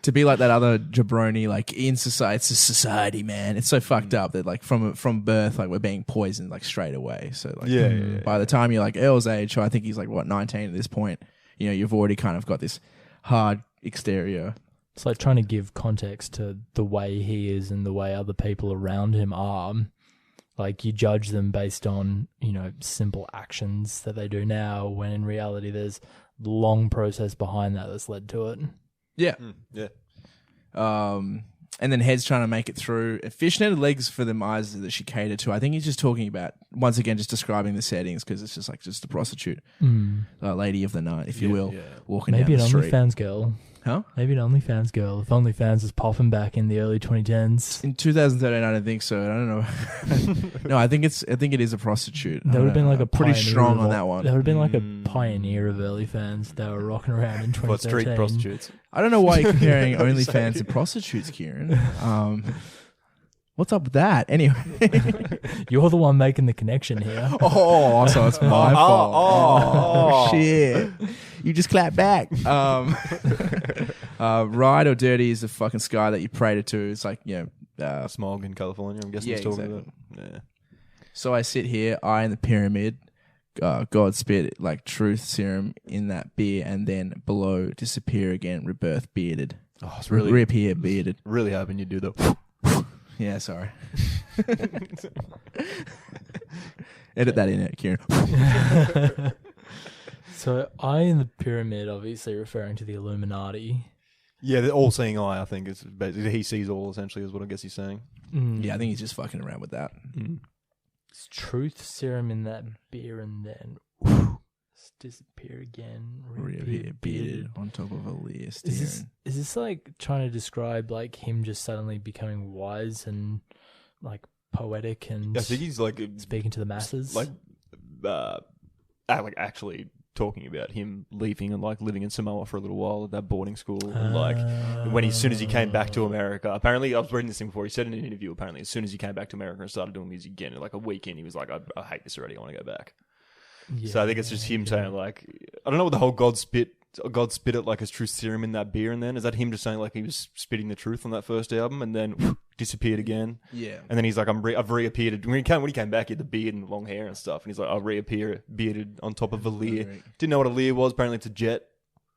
S1: to be like that other jabroni, like, in society, it's a society, man. It's so fucked up that, like, from birth, like, we're being poisoned, like, straight away. So, like, by the time you're, like, Earl's age, so I think he's, like, 19 at this point, you've already kind of got this hard exterior.
S2: It's like trying to give context to the way he is and the way other people around him are. Like, you judge them based on, simple actions that they do now, when in reality there's a long process behind that that's led to it.
S1: Yeah. And then Head's trying to make it through. Fishnetted legs for them eyes that she catered to. I think he's just talking about, once again, just describing the settings, because it's just a prostitute, lady of the night, if you will, walking
S2: maybe
S1: down the street.
S2: Maybe an OnlyFans girl.
S1: Huh?
S2: Maybe an OnlyFans girl. If OnlyFans is popping back in the early 2010s.
S1: In 2013, I don't think so. I don't know. No, I think it is a prostitute.
S2: That would have been like a
S1: pretty
S2: pioneer
S1: strong
S2: of
S1: on that one.
S2: That would have been like a pioneer of OnlyFans. They were rocking around in 2013.
S3: What, street prostitutes?
S1: I don't know why you're comparing OnlyFans to prostitutes, Kieran. What's up with that? Anyway.
S2: You're the one making the connection here.
S1: Oh, so it's my fault. Oh, shit. You just clap back. Right or dirty is the fucking sky that you prayed to. It's like,
S3: Smog in California, I'm guessing
S1: yeah,
S3: he's talking
S1: exactly.
S3: about. Yeah.
S1: So I sit here, eye in the pyramid, God spit like truth serum in that beer, and then below disappear again, rebirth bearded.
S3: Oh, it's really
S1: reappear bearded.
S3: Really hoping you do the.
S1: Yeah, sorry. Edit that in, Kieran.
S2: So, eye in the pyramid, obviously referring to the Illuminati.
S3: Yeah, the all-seeing eye. I think is basically he sees all. Essentially, is what I guess he's saying.
S1: Yeah, I think he's just fucking around with that.
S2: It's truth serum in that beer, and then disappear again.
S1: Reappear bearded on top of a leer
S2: Is this like trying to describe like him just suddenly becoming wise and like poetic and
S3: I think he's like
S2: speaking to the masses?
S3: like actually talking about him leaving and like living in Samoa for a little while at that boarding school. And like as soon as he came back to America, apparently I was reading this thing before. He said in an interview, apparently as soon as he came back to America and started doing music again, like a weekend, he was like, I hate this already. I want to go back.
S2: Yeah,
S3: So I think it's just him saying like, I don't know what the whole God spit it like his truth serum in that beer, and then is that him just saying like he was spitting the truth on that first album and then disappeared again?
S1: Yeah.
S3: And then he's like, I've reappeared. When he came back, he had the beard and the long hair and stuff, and he's like, I'll reappear bearded on top of a leer. Didn't know what a leer was. Apparently it's a jet.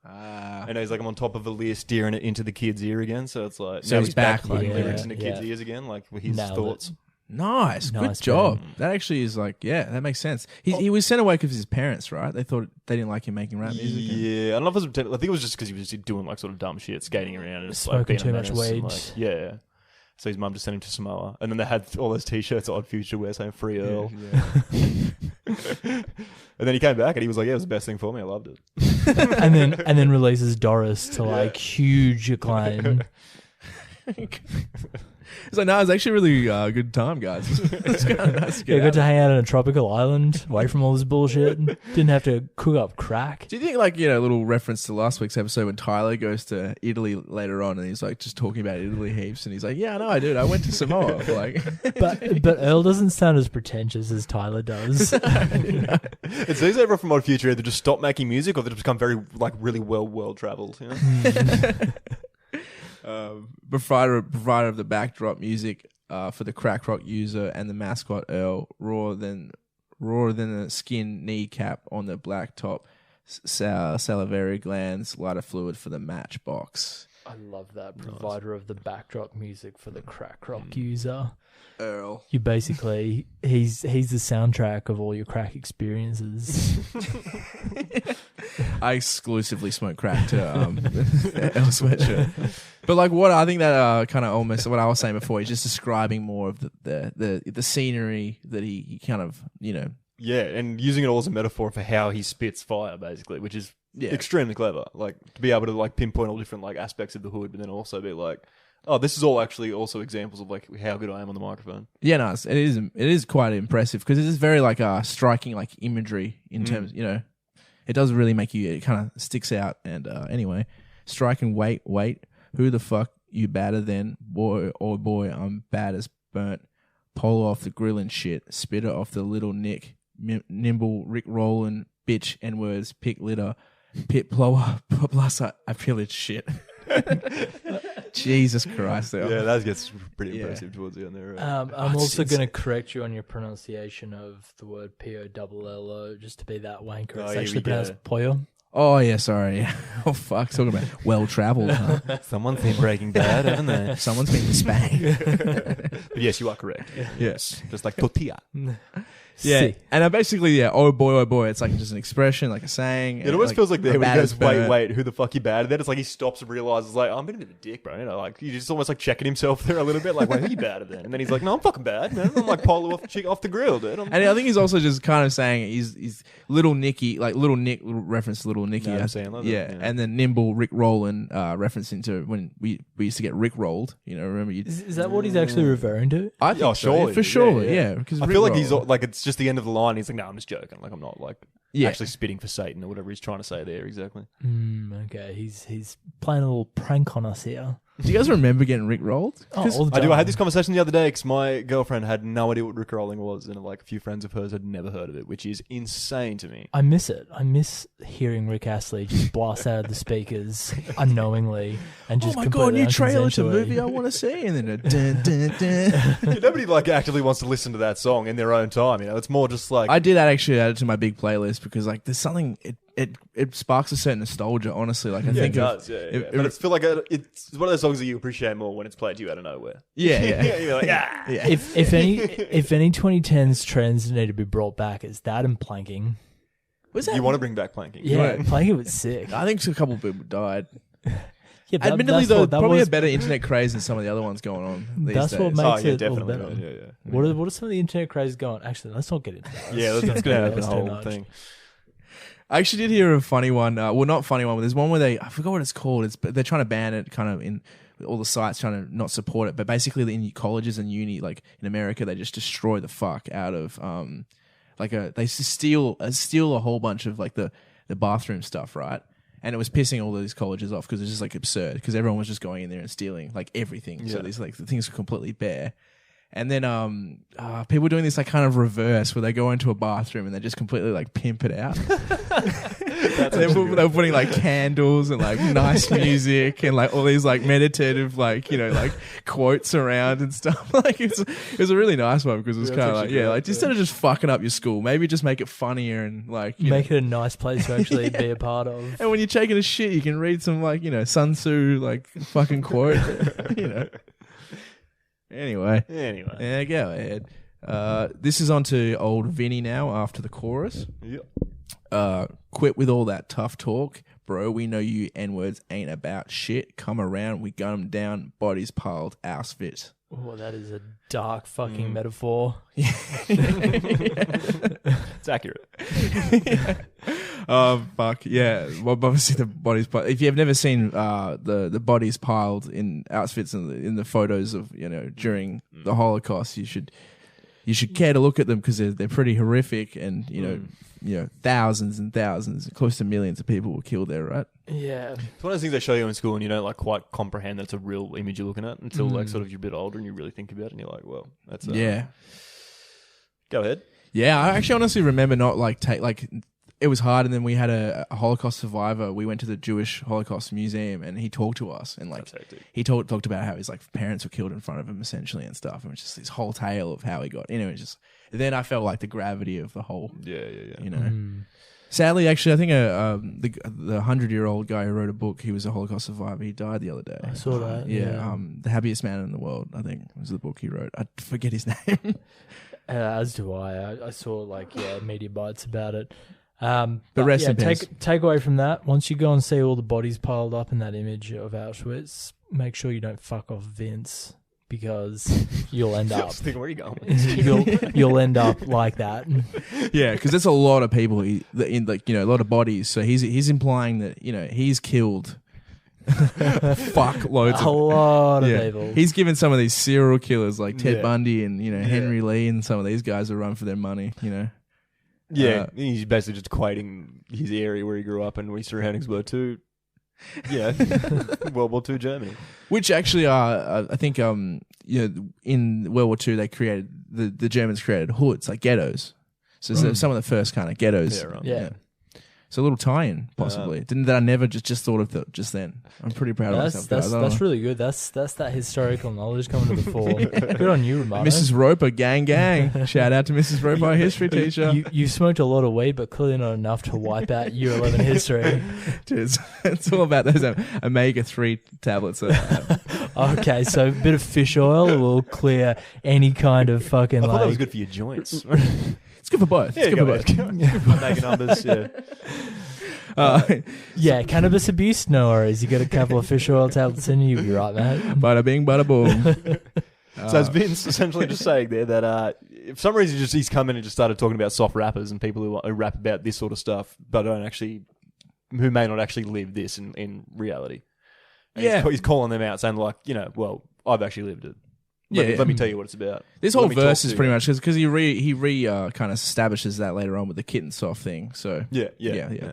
S3: And he's like, I'm on top of a leer steering it into the kid's ear again. So it's like,
S1: So
S3: now
S1: he's back,
S3: putting
S1: like,
S3: lyrics into kids' ears again, like with his
S2: Nailed
S3: thoughts.
S2: it.
S1: Nice. Good
S2: Nice,
S1: job.
S2: man.
S1: That actually is like, yeah, that makes sense. He was sent away because his parents, right? They thought they didn't like him making rap music.
S3: Yeah, I don't know if it was, I think it was just because he was just doing like sort of dumb shit, skating around and just like
S2: Smoking
S3: being a
S2: too much
S3: menace and,
S2: weed.
S3: like, yeah. So his mum just sent him to Samoa, and then they had all those T-shirts Odd Future wear saying "Free Earl," and then he came back and he was like, "Yeah, it was the best thing for me. I loved it."
S2: and then releases Doris to like huge acclaim.
S1: It's like, no, it was actually really a good time, guys. It's kind of nice to get
S2: Yeah, got
S1: out.
S2: to hang out on a tropical island, away from all this bullshit. Didn't have to cook up crack.
S1: Do you think, like, a little reference to last week's episode when Tyler goes to Italy later on and he's like just talking about Italy heaps, and he's like, yeah, I know, I did. I went to Samoa. Like,
S2: But Earl doesn't sound as pretentious as Tyler does.
S3: It's easy everyone from Odd Future either just stop making music or they just become very like really well traveled. You know?
S1: provider of the backdrop music for the crack rock user and the mascot Earl, rawer than a skin kneecap on the black top, salivary glands, lighter fluid for the matchbox.
S2: I love that. Provider of the backdrop music for the crack rock user.
S1: Earl.
S2: You basically, he's the soundtrack of all your crack experiences.
S1: I exclusively smoke crack to Earl Sweatshirt. But like what I think that kind of almost what I was saying before, he's just describing more of the scenery that he kind of,
S3: Yeah, and using it all as a metaphor for how he spits fire, basically, which is extremely clever. Like to be able to like pinpoint all different like aspects of the hood, but then also be like, oh, this is all actually also examples of like how good I am on the microphone.
S1: Yeah, no, it is quite impressive because it is very like striking like imagery in terms, it does really make you, it kind of sticks out. And anyway, striking wait, who the fuck you badder than boy, oh boy, I'm bad as burnt. Polo off the grill and shit, spitter off the little Nick, nimble Rick rollin', bitch N words, pick litter, pit blower, plus I feel it's shit. Jesus Christ.
S3: Yeah, that gets pretty impressive towards the end there. Right?
S2: I'm also going to correct you on your pronunciation of the word P-O-L-L-O, just to be that wanker. It's actually pronounced Poyo.
S1: Oh, yeah, sorry. Oh, fuck. Talking about well-travelled, huh?
S3: Someone's been Breaking Bad, haven't they?
S1: Someone's been to Spain.
S3: But yes, you are correct.
S1: Yes.
S3: Just like tortilla.
S1: Yeah,
S2: See.
S1: and I basically, oh boy, it's like just an expression, like a saying.
S3: It almost feels like there when he goes,
S1: burnt.
S3: wait, who the fuck you bad? And then it's like he stops and realizes, like, oh, I'm a bit of a dick, bro. You know, like he's just almost like checking himself there a little bit, like, wait, who you bad at then? And then he's like, no, I'm fucking bad, man. I'm like polo off the grill, dude.
S1: And I think he's also just kind of saying he's Little Nicky, like Little Nick, reference to Little Nicky.
S3: No, I'm saying like
S1: yeah, and then Nimble Rick Rollin, referencing to when we used to get Rick rolled. You know, remember?
S2: Is that what he's actually referring to?
S1: I think
S3: surely.
S1: for sure, yeah. Because
S3: I feel like he's like, it's just the end of the line. He's like, no, I'm just joking. Like, I'm not like actually spitting for Satan or whatever he's trying to say there. Exactly.
S2: Okay, he's playing a little prank on us here.
S1: Do you guys remember getting Rick rolled?
S2: All the
S3: I do.
S2: time.
S3: I had this conversation the other day because my girlfriend had no idea what Rick rolling was, and like a few friends of hers had never heard of it, which is insane to me.
S2: I miss it. I miss hearing Rick Astley just blast out of the speakers unknowingly and just.
S1: Oh my god! New trailer to a
S2: unconsensually.
S1: movie I want to see, and then a dun, dun, dun.
S3: Nobody like actually wants to listen to that song in their own time. You know, it's more just like
S1: I did actually add it to my big playlist because like there's something it sparks a certain nostalgia. Honestly, like I think
S3: it
S1: of
S3: does. But it's feel like it's one of those songs that you appreciate more when it's played to you out of nowhere.
S1: yeah.
S3: You're like,
S1: yeah.
S2: If any 2010s trends need to be brought back, it's that and planking.
S1: Was that?
S3: You want to bring back planking?
S2: Yeah,
S1: Right.
S2: planking was sick.
S1: I think a couple of people died.
S2: Yeah, but
S1: Admittedly,
S2: that's
S1: though,
S2: what- that
S1: probably
S2: was-
S1: a better internet craze than some of the other ones going on these
S2: That's
S1: days.
S2: what makes
S3: Oh yeah,
S2: it all
S3: definitely.
S2: better.
S3: Yeah.
S2: What are some of the internet craze going? Actually, let's not get into that.
S3: Yeah, let's get out of the
S2: That's too
S3: whole
S2: much.
S3: thing.
S1: I actually did hear a funny one. Well, not funny one, but there's one where I forgot what it's called. They're trying to ban it, kind of in all the sites trying to not support it. But basically, in colleges and uni, like in America, they just destroy the fuck out of they steal a whole bunch of like the bathroom stuff, right? And it was pissing all of these colleges off because it's just like absurd because everyone was just going in there and stealing like everything. So
S3: Yeah.
S1: these like the things were completely bare. And then people doing this like kind of reverse where they go into a bathroom and they just completely like pimp it out. They were putting like candles and like nice music and like all these like meditative like like quotes around and stuff. Like it was a really nice one because it was
S3: Yeah,
S1: kind of
S3: that's
S1: like
S3: actually great,
S1: like instead of just fucking up your school, maybe just make it funnier and like
S2: Make it a nice place to actually be a part of.
S1: And when you're taking a shit, you can read some like Sun Tzu like fucking quote. Anyway, yeah, go ahead. This is on to old Vinny now after the chorus.
S3: Yep.
S1: Quit with all that tough talk, bro. We know you N-words ain't about shit. Come around, we gun 'em down, bodies piled, ass fit.
S2: Oh, that is a dark fucking metaphor.
S3: It's accurate.
S1: Oh fuck yeah! Well, obviously the bodies piled. If you've never seen the bodies piled in outfits in the photos of during the Holocaust, you should care to look at them because they're pretty horrific and thousands and thousands, close to millions of people were killed there, right?
S2: Yeah.
S3: It's one of those things they show you in school and you don't like quite comprehend that it's a real image you're looking at until like sort of you're a bit older and you really think about it and you're like, well, that's
S1: Yeah.
S3: Go ahead.
S1: Yeah, I actually honestly remember not it was hard, and then we had a Holocaust survivor. We went to the Jewish Holocaust Museum, and he talked to us, and like
S3: That's hectic.
S1: he talked about how his like parents were killed in front of him essentially and stuff, and it was just this whole tale of how he got. Just then I felt like the gravity of the whole.
S3: Yeah.
S1: Sadly, actually, I think the 100-year-old guy who wrote a book, he was a Holocaust survivor. He died the other day.
S2: I saw that. Yeah.
S1: The Happiest Man in the World, I think, was the book he wrote. I forget his name.
S2: As do I. I saw media bites about it. But
S1: rest in peace.
S2: Take away from that, once you go and see all the bodies piled up in that image of Auschwitz, make sure you don't fuck off Vince because you'll end
S3: I
S2: up
S3: was thinking, where are you going with this?
S2: you'll end up like that.
S1: Yeah, because there's a lot of people a lot of bodies. So he's implying that he's killed fuck loads
S2: A
S1: of
S2: lot of people.
S1: He's given some of these serial killers like Ted
S3: Yeah.
S1: Bundy and Henry Lee and some of these guys a run for their money.
S3: Yeah, he's basically just equating his area where he grew up and where his surroundings were to, World War II Germany.
S1: Which actually, I think, in World War II they created the Germans created hoods like ghettos. So some of the first kind of ghettos.
S3: Yeah, right.
S2: Yeah.
S1: So a little tie-in, possibly. Didn't that I never just thought of just then. I'm pretty proud of myself.
S2: That's really good. That's that historical knowledge coming to the fore. Good on you, Romano.
S1: Mrs. Roper, gang. Shout out to Mrs. Roper, our history teacher.
S2: You smoked a lot of weed, but clearly not enough to wipe out Year 11 history.
S1: Dude, it's all about those omega-3 tablets.
S2: Okay, so a bit of fish oil will clear any kind of fucking
S3: I thought that was
S2: like.
S3: good for your joints.
S1: good for both.
S3: Yeah,
S1: It's good for both.
S3: Making numbers, yeah.
S2: Yeah, cannabis abuse, no worries. You got a couple of fish oil tablets in you, you'll be right, mate.
S1: Bada bing, bada boom.
S3: So it's Vince essentially just saying there that for some reason he's come in and just started talking about soft rappers and people who rap about this sort of stuff, but who may not actually live this in reality. And he's calling them out, saying like, well, I've actually lived it. Let me tell you what it's about.
S1: This whole verse is pretty much because he kind of establishes that later on with the kitten soft thing. So yeah.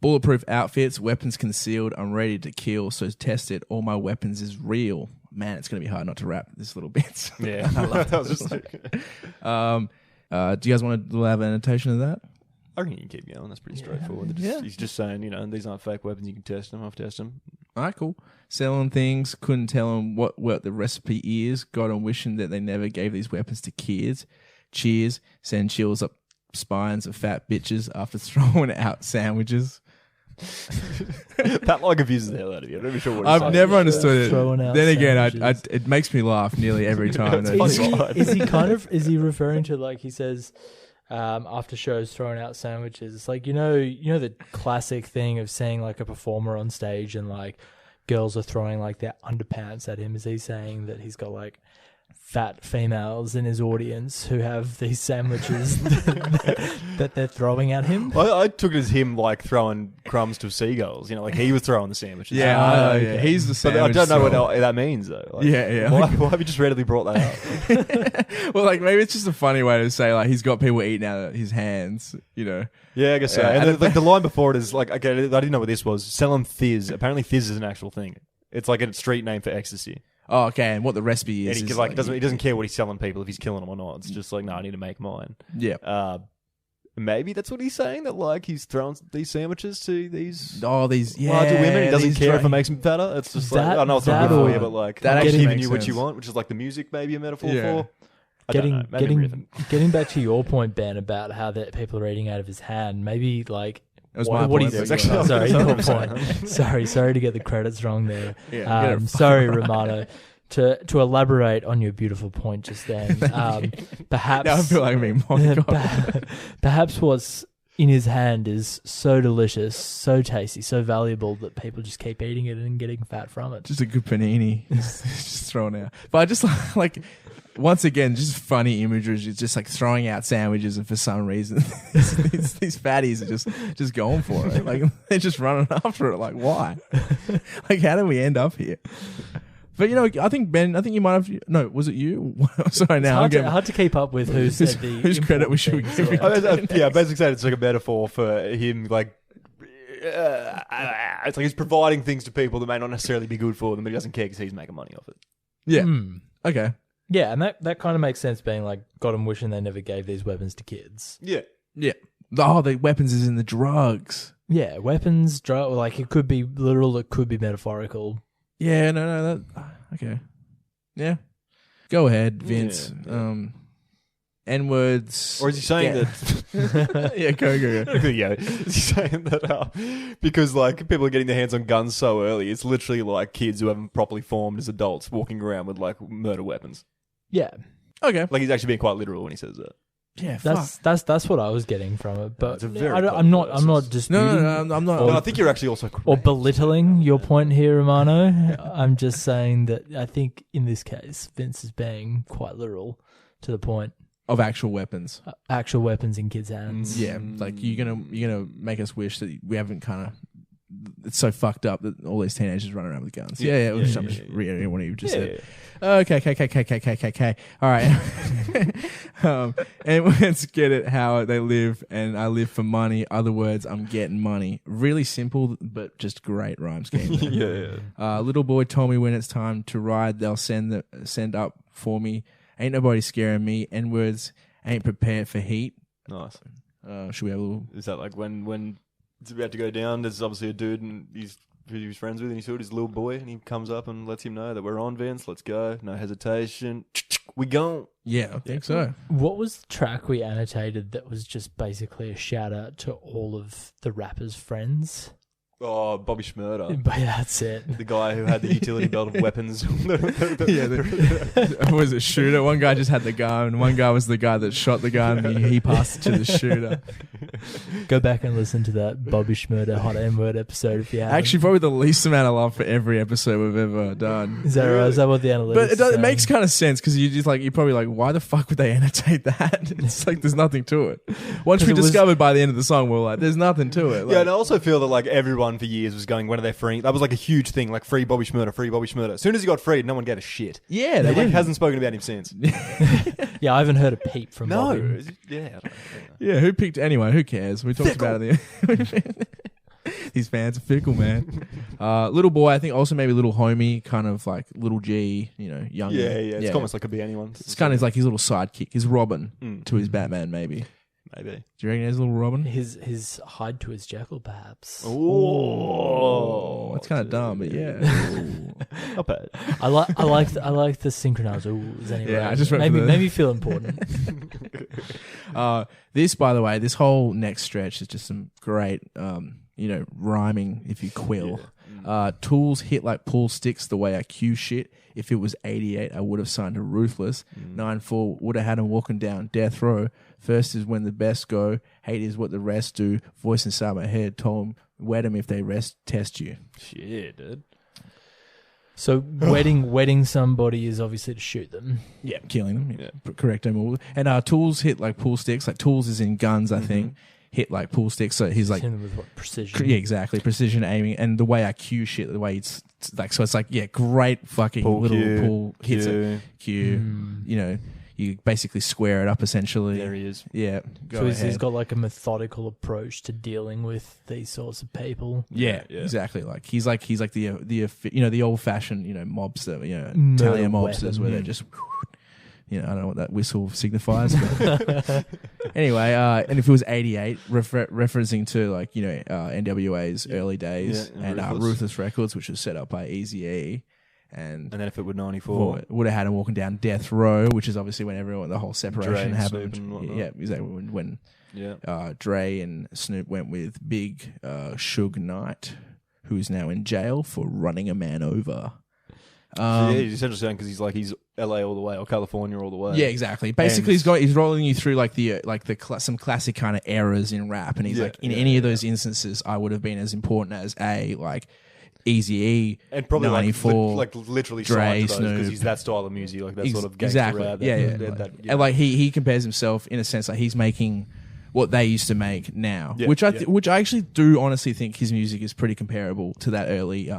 S1: Bulletproof outfits, weapons concealed. I'm ready to kill, so test it. All my weapons is real. Man, it's gonna be hard not to rap this little bit.
S3: Yeah, I love that.
S1: Do you guys want to have an annotation of that?
S3: I reckon you can keep going. That's pretty straightforward. He's just saying, these aren't fake weapons. You can test them. I've tested them.
S1: All right, cool. Selling things, couldn't tell them what the recipe is. God, I'm wishing that they never gave these weapons to kids. Cheers. Send chills up spines of fat bitches after throwing out sandwiches.
S3: That line confuses the hell out of you. I'm not even sure what
S1: I've never understood it.
S2: Out
S1: then again, it makes me laugh nearly every time.
S2: Is he referring to, like he says, after shows throwing out sandwiches? It's like, the classic thing of seeing like a performer on stage and like girls are throwing like their underpants at him. Is he saying that he's got like fat females in his audience who have these sandwiches that they're throwing at him?
S3: I took it as him like throwing crumbs to seagulls. Like he was throwing the sandwiches.
S1: Yeah, he's the sandwich.
S3: But I don't know what that means though. Like, Why have you just readily brought that up?
S1: Well, like maybe it's just a funny way to say like he's got people eating out of his hands. Yeah,
S3: I guess so. And the line before it is like, okay, I didn't know what this was. Selling fizz. Apparently, fizz is an actual thing. It's like a street name for ecstasy.
S1: Oh, okay. And what the recipe is?
S3: And he doesn't care what he's selling people if he's killing them or not. It's just like, no, I need to make mine.
S1: Yeah.
S3: Maybe that's what he's saying. That like he's throwing these sandwiches to these
S1: larger
S3: women. He doesn't care if it makes them fatter. It's just like, I know it's not good for you, but like
S1: that
S3: I'm
S1: actually
S3: giving you
S1: makes
S3: what you
S1: sense.
S3: want, which is like the music, maybe a metaphor for.
S2: Getting back to your point, Ben, about how that people are eating out of his hand. Maybe like.
S1: That was my point.
S2: Sorry, your point. Sorry to get the credits wrong there. Sorry, Romano. To elaborate on your beautiful point just then, perhaps
S1: now I feel like I'm being mocked.
S2: Perhaps what's in his hand is so delicious, so tasty, so valuable that people just keep eating it and getting fat from it.
S1: Just a good panini, just thrown out. But I just like once again, just funny imagery. It's just like throwing out sandwiches, and for some reason, these fatties are just going for it. Like they're just running after it. Like why? Like how did we end up here? But I think Ben. I think you might have. No, was it you? Sorry, now
S2: it's hard to keep up with who said the
S1: whose credit we should be giving.
S3: Basically saying it's like a metaphor for him. Like it's like he's providing things to people that may not necessarily be good for them, but he doesn't care because he's making money off it.
S1: Yeah. Okay.
S2: Yeah, and that kind of makes sense. Being like, God, I'm wishing they never gave these weapons to kids.
S3: Yeah.
S1: Oh, the weapons is in the drugs.
S2: Yeah, weapons, drug. Like it could be literal. It could be metaphorical.
S1: Yeah, no, okay. Yeah. Go ahead, Vince. N-words.
S3: Or is he saying that...
S1: Yeah, go.
S3: Yeah, is he saying that because like people are getting their hands on guns so early, it's literally like kids who haven't properly formed as adults walking around with like murder weapons.
S2: Yeah.
S1: Okay.
S3: Like he's actually being quite literal when he says that.
S1: Yeah,
S2: that's what I was getting from it, but
S3: I'm
S2: not disputing.
S1: No, I'm not.
S3: I think you're actually also correct.
S2: Or belittling your point here, Romano. I'm just saying that I think in this case, Vince is being quite literal to the point
S1: of actual weapons.
S2: Actual weapons in kids' hands.
S1: Yeah, like you're gonna make us wish that we haven't kind of. It's so fucked up that all these teenagers run around with guns. Yeah. I'm just reiterating what you just said. Okay. All right. And let's get it how they live, and I live for money. Other words, I'm getting money. Really simple, but just great rhyme scheme.
S3: Yeah.
S1: Little boy told me when it's time to ride, they'll send up for me. Ain't nobody scaring me. N-words ain't prepared for heat.
S3: Nice.
S1: Should we have a little?
S3: Is that like when it's about to go down? There's obviously a dude and who he was friends with, and he saw his little boy, and he comes up and lets him know that we're on, Vince. Let's go. No hesitation. We gone.
S1: Yeah, I think so.
S2: What was the track we annotated that was just basically a shout out to all of the rappers' friends?
S3: Oh, Bobby Shmurda.
S2: But yeah, that's it.
S3: The guy who had the utility belt of weapons.
S1: Was it shooter? One guy just had the gun. One guy was the guy that shot the gun. And he passed it to the shooter.
S2: Go back and listen to that Bobby Shmurda Hot N-word episode if you haven't.
S1: Actually, probably the least amount of love for every episode we've ever done.
S2: Is that right? Is that what the analytics?
S1: But it makes kind of sense because you're probably like, why the fuck would they annotate that? It's like there's nothing to it. Once we discovered by the end of the song, we're like, there's nothing to it. Like,
S3: yeah, and I also feel that like everyone for years was going, when are they freeing? That was like a huge thing, like free Bobby Shmurda, free Bobby Shmurda. As soon as he got freed, no one gave a shit.
S1: Yeah,
S3: they
S1: didn't.
S3: hasn't spoken about him since.
S2: Yeah, I haven't heard a peep from Bobby.
S3: No, yeah, I don't know.
S1: Yeah, who picked anyway? Who cares? We talked about it. These fans are fickle, man. Little boy, I think also maybe little homie, kind of like little G, younger.
S3: Yeah. It's almost like it could be anyone.
S1: It's kind of like his little sidekick, his Robin to his Batman, maybe.
S3: Maybe.
S1: Do you reckon he's a little Robin?
S2: His Hyde to his Jekyll, perhaps.
S3: Oh,
S1: that's kind of dumb, but yeah.
S3: Not bad.
S2: I like the synchronized oohs anyway.
S1: Yeah, I just went for
S2: made me feel important.
S1: This, by the way, this whole next stretch is just some great, rhyming if you quill.
S3: Yeah.
S1: Tools hit like pool sticks the way I cue shit. If it was 88, I would have signed a Ruthless. 9-4 would have had him walking down death row. First is when the best go. Hate is what the rest do. Voice inside my head told him, wet him if they test you.
S3: Shit, dude.
S2: So wedding somebody is obviously to shoot them.
S1: Yeah, killing them. Yeah. Correct them all. And Tools hit like pool sticks. Like Tools is in guns, I think. Hit like pool sticks. So he's like,
S2: with what, precision?
S1: Yeah, exactly. Precision aiming. And the way I cue shit, the way it's like, so it's like, yeah, great fucking
S3: pool
S1: little
S3: cue,
S1: pool hits it. Cue. You basically square it up essentially.
S3: There he is.
S1: Yeah.
S2: So he's got like a methodical approach to dealing with these sorts of people.
S1: Yeah, exactly. Like he's like the old fashioned mobster, Italian mobsters where they're just I don't know what that whistle signifies. But anyway, and if it was 88, referencing to like NWA's early days and Ruthless Records, which was set up by Eazy-E. And
S3: then if it were 94,
S1: would have had him walking down death row, which is obviously when the whole separation happened. Yeah, exactly. When Dre and Snoop went with Big Suge Knight, who is now in jail for running a man over.
S3: He's essentially saying because he's LA all the way or California all the way.
S1: Yeah, exactly. Basically, he's rolling you through some classic kind of errors in rap, and he's any of those instances, I would have been as important as Eazy-E,
S3: and probably
S1: 94,
S3: like literally
S1: Dre,
S3: Snoop, because he's that style of music, like that sort of gangster
S1: exactly.
S3: rap.
S1: And like he compares himself in a sense like he's making what they used to make now, which I actually do honestly think his music is pretty comparable to that early.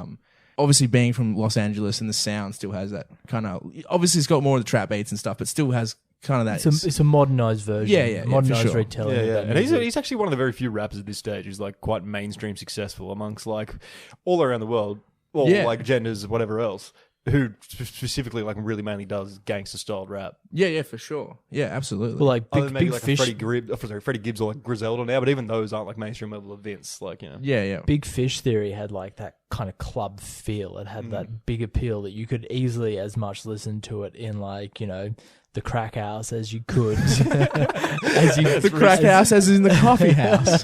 S1: Obviously, being from Los Angeles and the sound still has that kind of. Obviously, it's got more of the trap beats and stuff, but still has kind of that.
S2: It's a modernized version. Modernized retelling.
S3: Yeah. And he's actually one of the very few rappers at this stage who's like quite mainstream successful amongst like all around the world, like genders, whatever else. Who specifically like really mainly does gangster styled rap.
S1: Yeah, for sure. Yeah, absolutely.
S2: Well, like Big
S3: like
S2: Fish,
S3: Freddie Gibbs or like Griselda now, but even those aren't like mainstream level events. Like
S1: Yeah.
S2: Big Fish Theory had like that kind of club feel. It had that big appeal that you could easily as much listen to it in like the crack house as you could.
S1: The crack house as in the coffee house.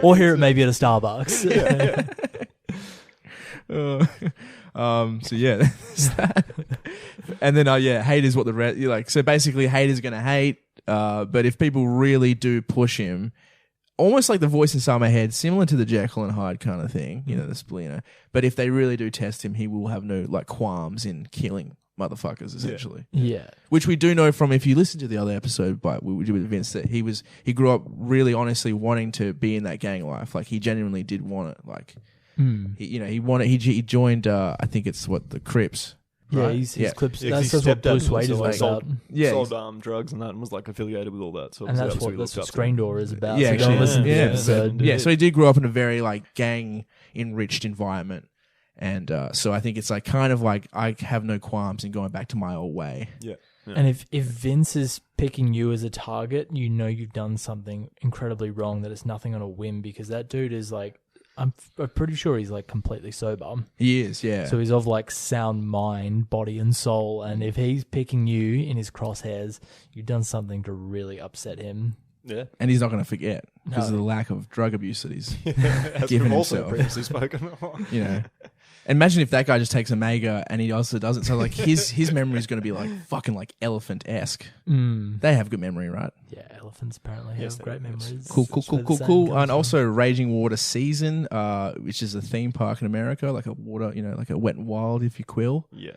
S2: Or hear it maybe at a Starbucks.
S1: So yeah, there's that. And then hate is what the rest like. So basically, hate is gonna hate. But if people really do push him, almost like the voice inside my head, similar to the Jekyll and Hyde kind of thing, the spleen. But if they really do test him, he will have no like qualms in killing motherfuckers essentially.
S2: Yeah.
S1: Which we do know from if you listen to the other episode we did with Vince that he grew up really honestly wanting to be in that gang life. Like he genuinely did want it. Like. He joined. I think it's the Crips.
S2: Yeah,
S1: right?
S2: his clips.
S3: Yeah,
S2: that's what Bruce Wade is
S3: sold,
S2: about.
S1: Yeah,
S3: sold drugs and that, and was like affiliated with all that. So
S2: and that's what Screen Door is about.
S1: Yeah,
S2: so
S1: actually, so he did grow up in a very like gang enriched environment, and so I think it's like kind of like I have no qualms in going back to my old way.
S3: Yeah.
S2: And if Vince is picking you as a target, you've done something incredibly wrong. That it's nothing on a whim because that dude is like. I'm pretty sure he's like completely sober.
S1: He is, yeah.
S2: So he's of like sound mind, body and soul. And if he's picking you in his crosshairs, you've done something to really upset him.
S3: Yeah.
S1: And he's not going to forget. because of the lack of drug abuse that he's
S3: As
S1: given
S3: we've also
S1: himself.
S3: previously spoken.
S1: You know. Imagine if that guy just takes a mega and he also doesn't. So like his memory is going to be like fucking like elephant-esque. They have good memory, right?
S2: Yeah, elephants apparently
S3: Yes,
S2: have
S3: they
S2: great
S3: do.
S2: memories.
S1: Cool. And also Raging Water Season, which is a theme park in America, like a water, you know, like a Wet and Wild, if you quill.
S3: Yeah.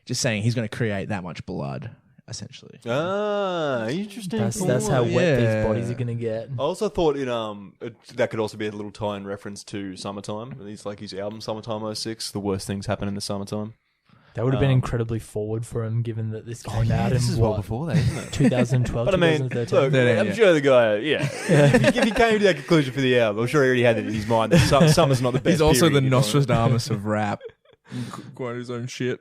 S1: Just saying he's going to create that much blood, essentially.
S3: Interesting.
S2: That's how wet
S1: Yeah.
S2: these bodies are going to get.
S3: I also thought that could also be a little tie-in reference to Summertime. It's like his album Summertime 06, The Worst Things Happen in the Summertime.
S2: That would have been incredibly forward for him, given that this came out
S3: this
S2: in
S3: is well before that, isn't it?
S2: 2012,
S3: But I mean,
S2: 2013.
S3: look, I'm sure the guy, if he came to that conclusion for the album, I'm sure he already had it in his mind that summer's not the best.
S1: He's also the
S3: period, you know?
S1: Nostradamus of rap. Quite his own shit.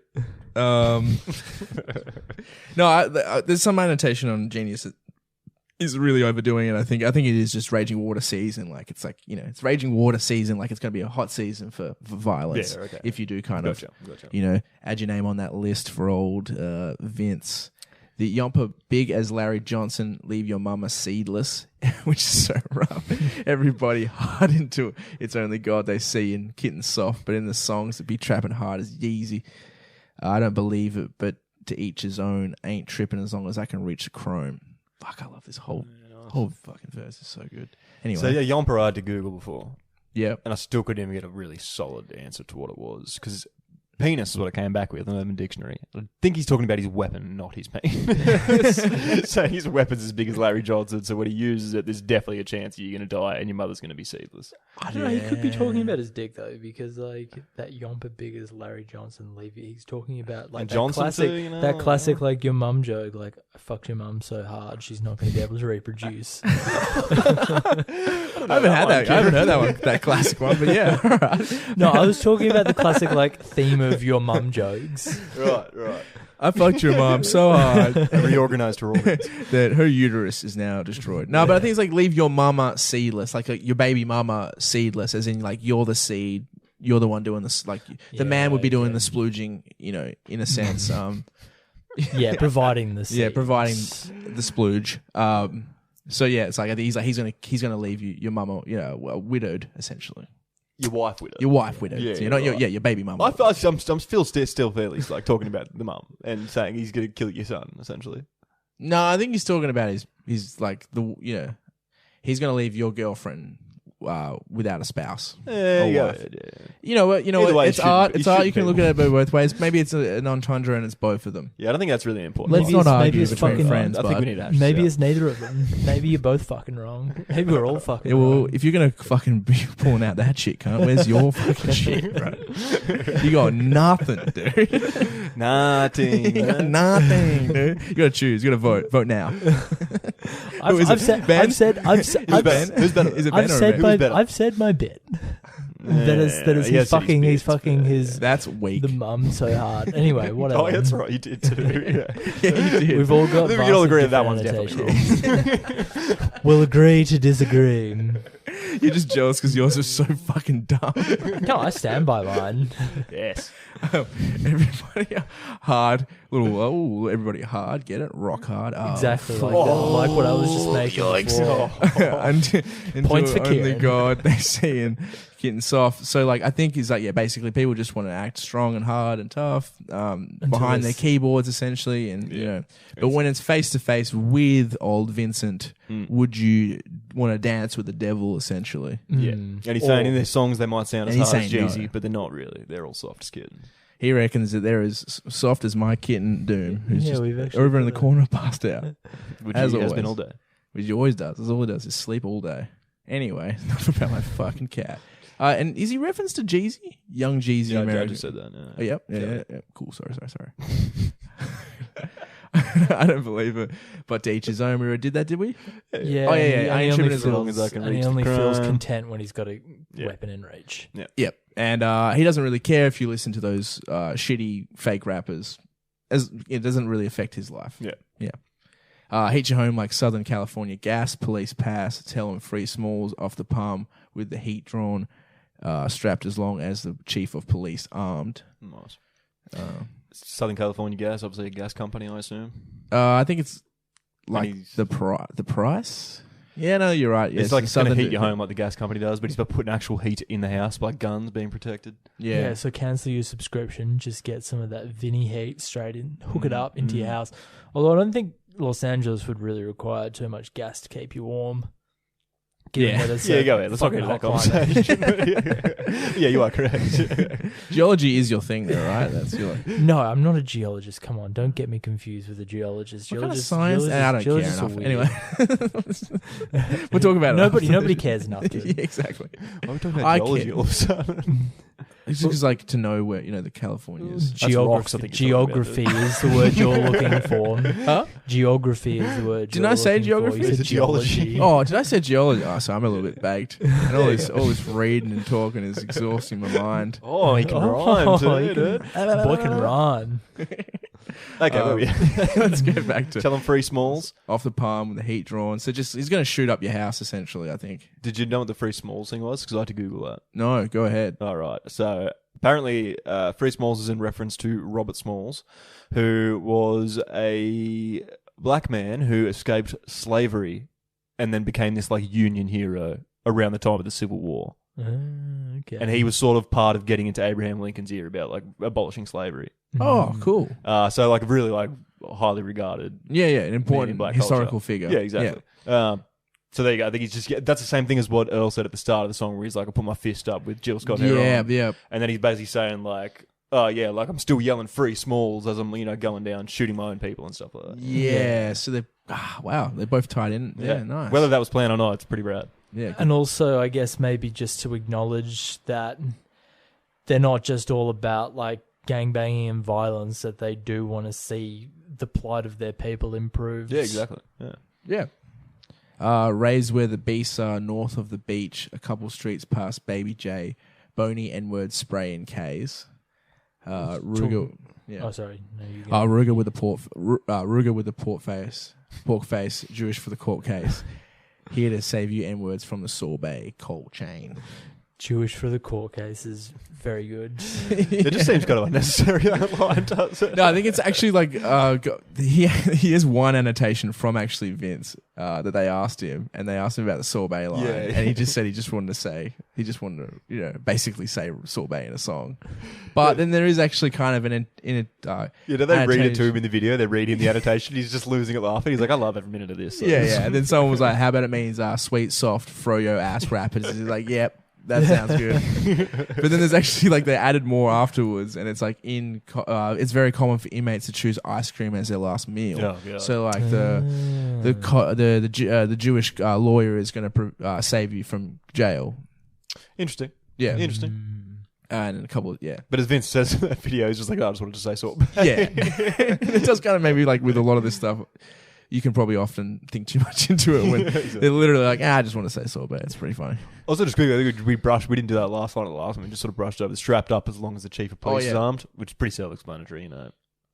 S1: No, there's some annotation on Genius that is really overdoing it. I think it is just Raging Water Season. Like it's like, you know, it's Raging Water Season. Like it's going to be a hot season for violence.
S3: Yeah, okay.
S1: If you do kind
S3: Gotcha.
S1: of, you know, add your name on that list for old Vince. The Yomper big as Larry Johnson, leave your mama seedless, which is so rough. Everybody hard into It's Only God They See and Kitten Soft, but in the songs it be trapping hard as Yeezy. I don't believe it, but to each his own. Ain't tripping as long as I can reach the chrome. Fuck, I love this whole fucking verse. Is so good. Anyway,
S3: So yeah, Yomper I had to Google before,
S1: yeah.
S3: and I still couldn't even get a really solid answer to what it was, because penis is what I came back with in the Urban Dictionary. I think he's talking about his weapon, not his penis. Saying his weapon's as big as Larry Johnson, so when he uses it, there's definitely a chance you're going to die and your mother's going to be seedless.
S2: I don't know. He could be talking about his dick though, because like that yomper big as Larry Johnson. He's talking about like
S3: And
S2: that
S3: Johnson
S2: classic,
S3: too, you know?
S2: that classic like your mum joke. Like I fucked your mum so hard she's not going to be able to reproduce.
S1: I haven't had that. I haven't heard that one, that classic one. But yeah, all right.
S2: No, I was talking about the classic like theme of your mum jokes.
S3: Right.
S1: I fucked your mom so hard
S3: Reorganized her organs.
S1: that her uterus is now destroyed. No, but I think it's like leave your mama seedless, like your baby mama seedless, as in like you're the seed, you're the one doing this. Like the man would be doing the splooging, you know, in a sense.
S2: Yeah, providing the seed.
S1: Yeah, providing the splooge. So yeah, it's like he's gonna leave your mama, you know, widowed essentially.
S3: Your wife widowed.
S1: Your wife widowed.
S3: Yeah,
S1: so you're not
S3: right.
S1: your baby mama.
S3: I feel like I'm still fairly like talking about the mum and saying he's going to kill your son, essentially.
S1: No, I think he's talking about his like he's gonna leave your girlfriend without a spouse.
S3: Yeah,
S1: wife. You know what?
S3: Either way,
S1: It's
S3: it
S1: art.
S3: shouldn't-
S1: It's
S3: it
S1: art.
S3: shouldn't
S1: You can
S3: be.
S1: look at it both ways. Maybe it's an entendre and it's both of them.
S3: Yeah, I don't think that's really important.
S1: Let's not argue
S2: it's
S1: between
S2: fucking
S1: friends.
S3: I think
S1: bud.
S3: we need to
S2: Maybe it's neither of them. Maybe you're both fucking wrong. Maybe we're all fucking
S1: Yeah, well,
S2: wrong.
S1: if you're gonna fucking be pulling out that shit, cunt, where's your fucking shit, right? You got nothing, dude.
S3: Nothing.
S1: You got nothing, dude. You gotta choose. You gotta vote. Vote now. Who is it? Ben?
S3: Who's better?
S1: Is it Ben or Ben?
S2: I've said my bit. That is he's fucking his
S1: That's weak.
S2: the mum so hard. Anyway, whatever.
S3: Oh, that's right. You did too. Yeah.
S1: Yeah, you did.
S2: We've all got.
S3: I think we can all
S2: vastly
S3: agree that that
S2: different
S3: one's definitely
S2: annotations. We'll agree to disagree.
S1: You're just jealous because yours is so fucking dumb.
S2: No, I stand by mine.
S3: Yes.
S1: Everybody hard. Everybody hard. Get it? Rock hard. Oh,
S2: Exactly like that. Like what I was just making before.
S1: until
S2: Points for
S1: only
S2: Kieran.
S1: God they see and getting soft. So like I think he's like basically people just want to act strong and hard and tough behind their
S2: it's-
S1: keyboards essentially, and you know. But when it's face to face with old Vincent, would you want to dance with the devil essentially?
S3: Yeah. And he's saying in their songs they might sound as
S1: And he's
S3: hard as
S1: saying
S3: Jeezy,
S1: no.
S3: but they're not really. They're all soft as kittens.
S1: He reckons that they're as soft as my kitten Doom, who's
S2: Yeah,
S1: just
S2: we've actually
S1: over in the
S2: got that.
S1: corner passed out.
S3: Which
S1: As
S3: he has been
S1: always.
S3: all day.
S1: Which he always does. That's all he does is sleep all day. Anyway, enough about my fucking cat. And is he reference to Jeezy? Young Jeezy
S3: Yeah, I
S1: American.
S3: just said that.
S1: Oh, yep. Yeah. Cool. Sorry. I don't believe it. But to each his own. We already did that, did we?
S2: Yeah.
S1: Oh, yeah,
S2: and he-
S1: yeah.
S2: and
S1: I
S2: he
S1: ain't
S2: only
S1: tripping as long
S3: as I can
S2: and he
S3: reach the
S2: only feels
S3: crime.
S2: content when he's got a weapon in reach.
S1: Yep. And he doesn't really care if you listen to those shitty fake rappers, as it doesn't really affect his life.
S3: Yeah.
S1: Heat your home like Southern California gas, police pass, tell him free smalls off the palm with the heat drawn, strapped as long as the chief of police armed.
S3: Nice. Southern California Gas, obviously a gas company, I assume.
S1: I think it's like
S3: he's-
S1: the price. Yeah, no, you're right. Yes,
S3: it's like it's going to
S1: something
S3: heat your home like the gas company does, but he's about putting actual heat in the house by guns being protected.
S1: Yeah.
S2: So cancel your subscription. Just get some of that Vinny heat straight in. Hook it up into your house. Although I don't think Los Angeles would really require too much gas to keep you warm.
S3: Yeah, go ahead. Let's not get into that conversation. Yeah, you are correct.
S1: Geology is your thing, though, right? That's your.
S2: No, I'm not a geologist. Come on, don't get me confused with a geologist.
S1: What kind of science? I don't care enough. Anyway, we'll talk about it.
S2: Nobody cares enough.
S1: Yeah, exactly.
S3: Why are we talking about geology all of a sudden?
S1: It's just like to know where the California is.
S2: Geography is the word you're looking for. Huh? Geography is the word.
S1: Didn't I say geography?
S2: You said geology.
S1: Oh, did I say geology? Oh, so I'm a little bit baked. And all this reading and talking is exhausting my mind.
S3: Oh, he can rhyme too, dude.
S2: Boy can rhyme.
S3: Okay,
S1: let's get back to
S3: tell him free smalls
S1: off the palm with the heat drawn. So he's going to shoot up your house essentially. I think.
S3: Did you know what the free smalls thing was? Because I had to Google that.
S1: No, go ahead.
S3: All right. So apparently, free smalls is in reference to Robert Smalls, who was a black man who escaped slavery and then became this like Union hero around the time of the Civil War.
S2: Okay.
S3: And he was sort of part of getting into Abraham Lincoln's ear about like abolishing slavery.
S1: Oh, cool.
S3: So like really like highly regarded.
S1: Yeah, an important
S3: black
S1: historical
S3: culture.
S1: figure.
S3: Yeah, exactly.
S1: Yeah.
S3: So there you go. I think he's just that's the same thing as what Earl said at the start of the song, where he's like, "I put my fist up with Jill Scott Heron."
S1: Yeah.
S3: And then he's basically saying like, "Oh yeah, like I'm still yelling free Smalls as I'm going down shooting my own people and stuff like that."
S1: Yeah. So they wow, they're both tied in. Yeah, nice.
S3: Whether that was planned or not, it's pretty rad.
S1: Yeah.
S2: And also, I guess maybe just to acknowledge that they're not just all about like gangbanging and violence, that they do want to see the plight of their people improved.
S3: Yeah, exactly. Yeah.
S1: Raised where the beasts are, north of the beach, a couple streets past Baby J, Boney N-word spray in K's. Ruger. Yeah.
S2: Oh, sorry. No, you go.
S1: Ruger with the pork face, Jewish for the court case. Here to save you N-words from the sorbet cold chain.
S2: Jewish for the court case is very good.
S3: It just seems kind of unnecessary, that line, does it?
S1: No, I think it's actually like he has one annotation from actually Vince that they asked him, and they asked him about the sorbet line, and he just said he just wanted to basically say sorbet in a song. But then there is actually kind of do
S3: they read it to him in the video? They read him the annotation. He's just losing it laughing. He's like, I love every minute of this. So.
S1: Yeah. And then someone was like, how about it means sweet, soft, froyo ass rappers? He's like, yep. That sounds good. But then there's actually like they added more afterwards, and it's like it's very common for inmates to choose ice cream as their last meal.
S3: Oh, yeah.
S1: So like the Jewish lawyer is going to save you from jail.
S3: Interesting.
S1: Yeah,
S3: interesting.
S1: And a couple,
S3: But as Vince says in that video, he's just like, I just wanted to say so.
S1: Yeah, it does kind of maybe like with a lot of this stuff. You can probably often think too much into it when they're literally like, I just want to say sorbet. It's pretty funny.
S3: Also, just quickly, I think we didn't do that last line at the last one. We just sort of brushed over the strapped up as long as the chief of police is armed, which is pretty self-explanatory,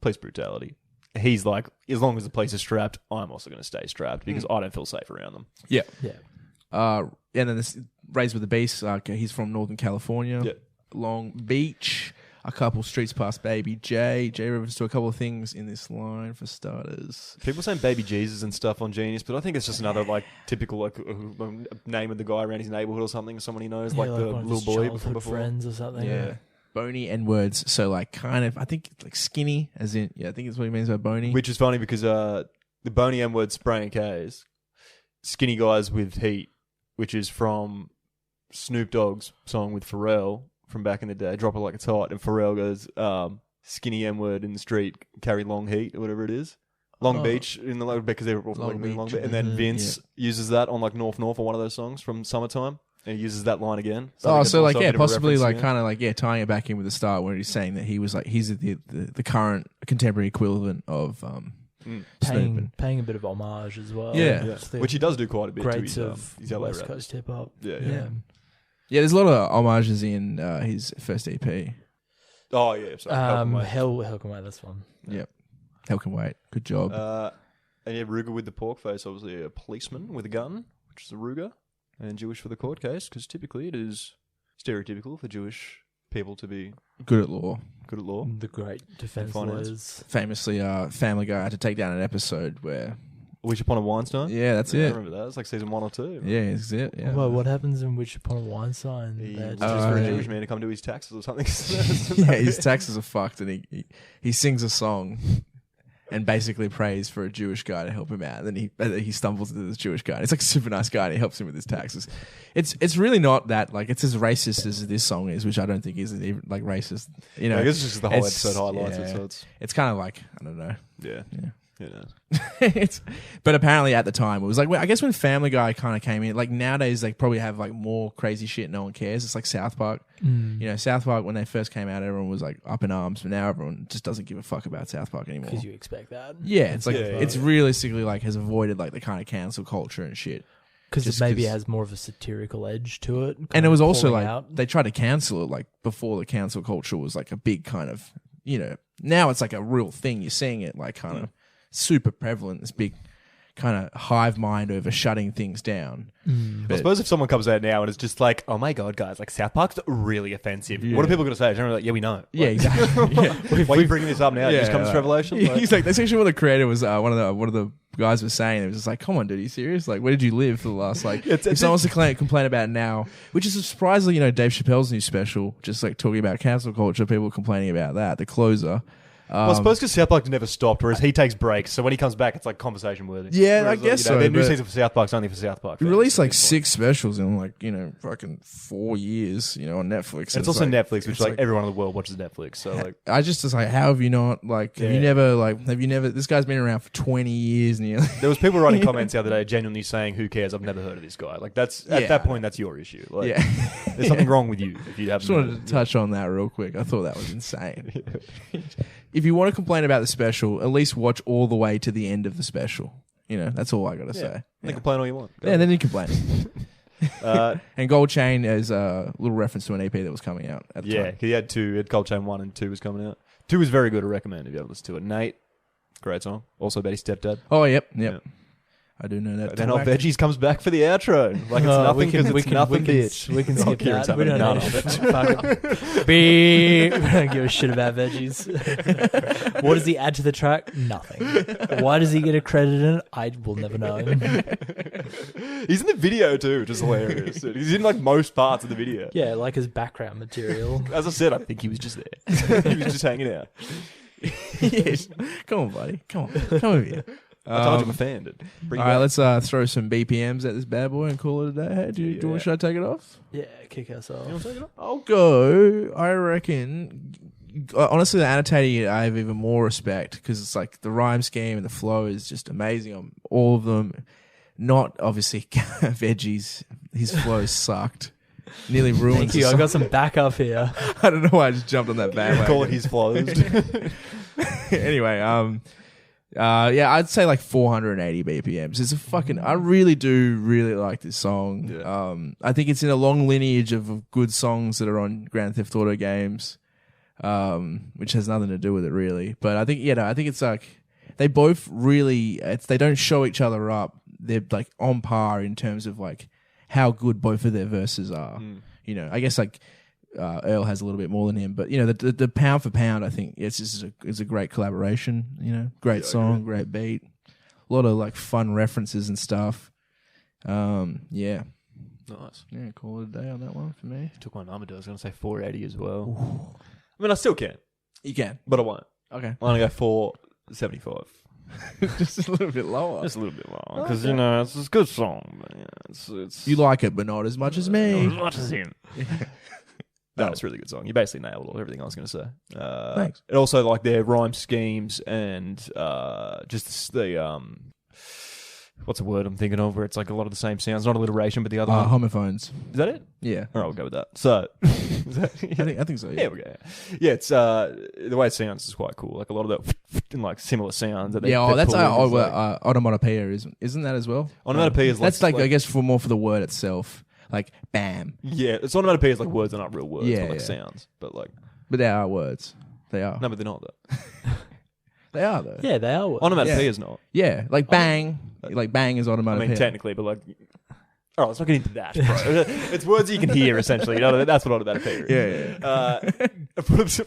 S3: police brutality. He's like, as long as the police are strapped, I'm also going to stay strapped because I don't feel safe around them.
S1: Yeah. And then this Raised with the Beast, he's from Northern California.
S3: Yeah.
S1: Long Beach. A couple streets past Baby J. J refers to a couple of things in this line for starters.
S3: People saying Baby Jesus and stuff on Genius, but I think it's just another like typical like name of the guy around his neighborhood or something. Someone he knows, like the little boy from before.
S2: Friends or something.
S1: Yeah. Boney N-words. So like kind of, I think like skinny, as in, I think that's what he means by boney.
S3: Which is funny because the Boney N-word spraying K's, skinny guys with heat, which is from Snoop Dogg's song with Pharrell. From back in the day, Drop It Like It's Hot, and Pharrell goes, skinny M-word in the street, carry long heat, or whatever it is. Long Beach, in the because they were all Long Beach. And then Vince uses that on like North or one of those songs from Summertime, and he uses that line again.
S1: So possibly like kind of like, tying it back in with the start where he's saying that he was like, he's the current contemporary equivalent of
S2: paying a bit of homage as well.
S3: Yeah. Which he does do quite a bit to his LA
S2: West
S3: rappers.
S2: Coast hip hop.
S3: Yeah.
S1: Yeah, there's a lot of homages in his first EP.
S3: Oh, yeah. Sorry.
S2: Hell Can Wait, that's one.
S1: Yep. Hell Can Wait. Good job.
S3: And Ruger with the pork face, obviously a policeman with a gun, which is a Ruger, and Jewish for the court case, because typically it is stereotypical for Jewish people to be
S1: good at law.
S2: The great defense lawyers.
S1: Famously, Family Guy had to take down an episode where
S3: Wish Upon a Weinstein?
S1: Yeah, that's
S3: I
S1: it.
S3: remember that. It's like season 1 or 2.
S1: Yeah, that's it. Yeah.
S2: Well, what happens in Wish Upon a Weinstein?
S3: He
S2: That-
S3: wishes for a
S1: yeah.
S3: Jewish man to come do his taxes or something.
S1: Yeah, his taxes are fucked, and he sings a song and basically prays for a Jewish guy to help him out. And then he stumbles into this Jewish guy. It's like a super nice guy, and he helps him with his taxes. It's really not that like it's as racist as this song is, which I don't think is even like racist. You know,
S3: I guess it's just the whole
S1: it's-
S3: episode highlights
S1: yeah.
S3: it. So it's
S1: It's kind of like I don't know.
S3: yeah. You know.
S1: But apparently at the time it was like I guess when Family Guy kind of came in, like nowadays they probably have like more crazy shit no one cares. It's like South Park. You know, South Park when they first came out, everyone was like up in arms, but now everyone just doesn't give a fuck about South Park anymore.
S2: Because you expect that.
S1: Yeah, it's like
S3: Yeah,
S1: it's realistically like has avoided like the kind of cancel culture and shit.
S2: Because it
S1: Just
S2: maybe
S1: 'cause-
S2: has more of a satirical edge to it.
S1: And
S2: kind
S1: it
S2: of
S1: was also
S2: calling
S1: like
S2: out.
S1: they tried to cancel it like before the cancel culture was like a big kind of, you know, now it's like a real thing. You're seeing it like kind of super prevalent, this big kind of hive mind over shutting things down.
S3: I suppose if someone comes out now and it's just like, oh my god, guys, like South Park's really offensive.
S1: Yeah.
S3: What are people going to say? Generally, like, yeah, we know.
S1: Yeah,
S3: Like,
S1: exactly. Yeah.
S3: Why are you bringing this up now? It just comes
S1: like-
S3: to revelation. Like,
S1: He's like, that's actually what the creator was. One of the guys was saying. It was just like, come on, dude, are you serious? Like, where did you live for the last like?
S3: It's-
S1: if someone wants to complain about it now, which is surprisingly, you know, Dave Chappelle's new special, just like talking about cancel culture, people complaining about that. The closer.
S3: well, I suppose because South Park never stopped, whereas he takes breaks. So when he comes back, it's like conversation worthy.
S1: Yeah,
S3: Whereas,
S1: I guess
S3: you know,
S1: so,
S3: Their new
S1: but-
S3: season for South Park's only for South Park.
S1: he
S3: fans
S1: released
S3: at
S1: like
S3: this point.
S1: 6 specials in like, you know, fucking 4 years, you know, on Netflix.
S3: And it's also
S1: like,
S3: Netflix, which
S1: it's
S3: like everyone in the world watches Netflix. So like,
S1: I just was like, how have you not like? Have you never? This guy's been around for 20 years, and you're like,
S3: there was people writing comments the other day, genuinely saying, "Who cares? I've never heard of this guy." Like that's at
S1: Yeah.
S3: that point, that's your issue. Like,
S1: yeah.
S3: there's something wrong with you if you haven't.
S1: Just wanted to touch on that real quick. I thought that was insane. If you want to complain about the special, at least watch all the way to the end of the special. You know, that's all I got to say.
S3: They complain all you want. Go
S1: Yeah, then you complain.
S3: Uh,
S1: And Gold Chain is a little reference to an EP that was coming out at the
S3: yeah,
S1: time.
S3: he had 2. He had Cold Chain 1 and 2 was coming out. 2 was very good. I recommend if you ever listen to it. Nate, great song. Also about his stepdad.
S1: Oh, yep.
S3: Yeah.
S1: I do know that.
S3: Then our veggies comes back for the outro. Like it's nothing because it's nothing, bitch.
S2: We can
S3: Oh,
S2: skip
S3: Kieran's
S2: that. We
S3: having
S2: don't
S3: none
S2: know.
S3: of it.
S2: Fuck it. Beep. We don't give a shit about veggies. What does he add to the track? Nothing. Why does he get a credit in it? I will never know.
S3: He's in the video too, which is hilarious. He's in like most parts of the video.
S2: Yeah, like his background material.
S3: As I said, I think he was just there. He was just hanging out.
S1: Yes. Come on, buddy. Come on. Come over here.
S3: I told you I'm a fan, dude. Bring
S1: All
S3: it
S1: right,
S3: back.
S1: let's throw some BPMs at this bad boy and call it a day. Hey, should I take it off?
S2: Yeah, kick us off.
S1: I'll go. I reckon. Honestly, the annotating I have even more respect because it's like the rhyme scheme and the flow is just amazing on all of them. Not obviously veggies. His flow sucked. Nearly ruined.
S2: Thank you. I got some backup here.
S1: I don't know why I just jumped on that bandwagon.
S3: Call it his flows.
S1: Anyway, yeah, I'd say like 480 BPMs. It's a fucking. I really do really like this song.
S3: Yeah.
S1: I think it's in a long lineage of good songs that are on Grand Theft Auto games, which has nothing to do with it really. But I think I think it's like they both really. They don't show each other up. They're like on par in terms of like how good both of their verses are. You know, I guess like. Earl has a little bit more than him, but you know the pound for pound, I think it's a great collaboration. You know, great song, great beat, a lot of like fun references and stuff. Yeah,
S3: Nice.
S1: yeah, call it a day on that one for me.
S3: Took my number. I was going to say 480 as well. I mean, I still can,
S1: You can,
S3: but I won't.
S1: okay,
S3: I'm going to go 475.
S1: just a little bit lower.
S3: Just a little bit lower because you know it's a good song, but yeah, it's
S1: You like it, but not as much as me.
S3: not as much as him. No, it's a really good song. You basically nailed everything I was going to say.
S1: Thanks.
S3: And also, like their rhyme schemes and just the what's the word I'm thinking of? Where it's like a lot of the same sounds, not alliteration, but the other one.
S1: Homophones.
S3: Is that it?
S1: Yeah,
S3: All right, we'll go with that. So, is that,
S1: I think so.
S3: yeah, we go. Yeah, it's the way it sounds is quite cool. Like a lot of the and like similar sounds. That they,
S1: Yeah,
S3: they
S1: that's
S3: pull in. It's like-
S1: onomatopoeia, isn't that as well?
S3: Onomatopoeia is like-
S1: that's like I guess more for the word itself, like bam.
S3: yeah, it's onomatopoeia is like words that aren't real words,
S1: Yeah,
S3: but like
S1: yeah.
S3: sounds. But like,
S1: But they are words. They are.
S3: no, but they're not though.
S1: They are though.
S2: Yeah, they are.
S3: Onomatopoeia
S1: Yeah.
S3: is not.
S1: Yeah, like bang, like bang is
S3: I
S1: onomatopoeia.
S3: mean, technically, but like, oh, let's not get into that, bro. It's words you can hear, essentially. You know, that's what onomatopoeia is.
S1: Yeah,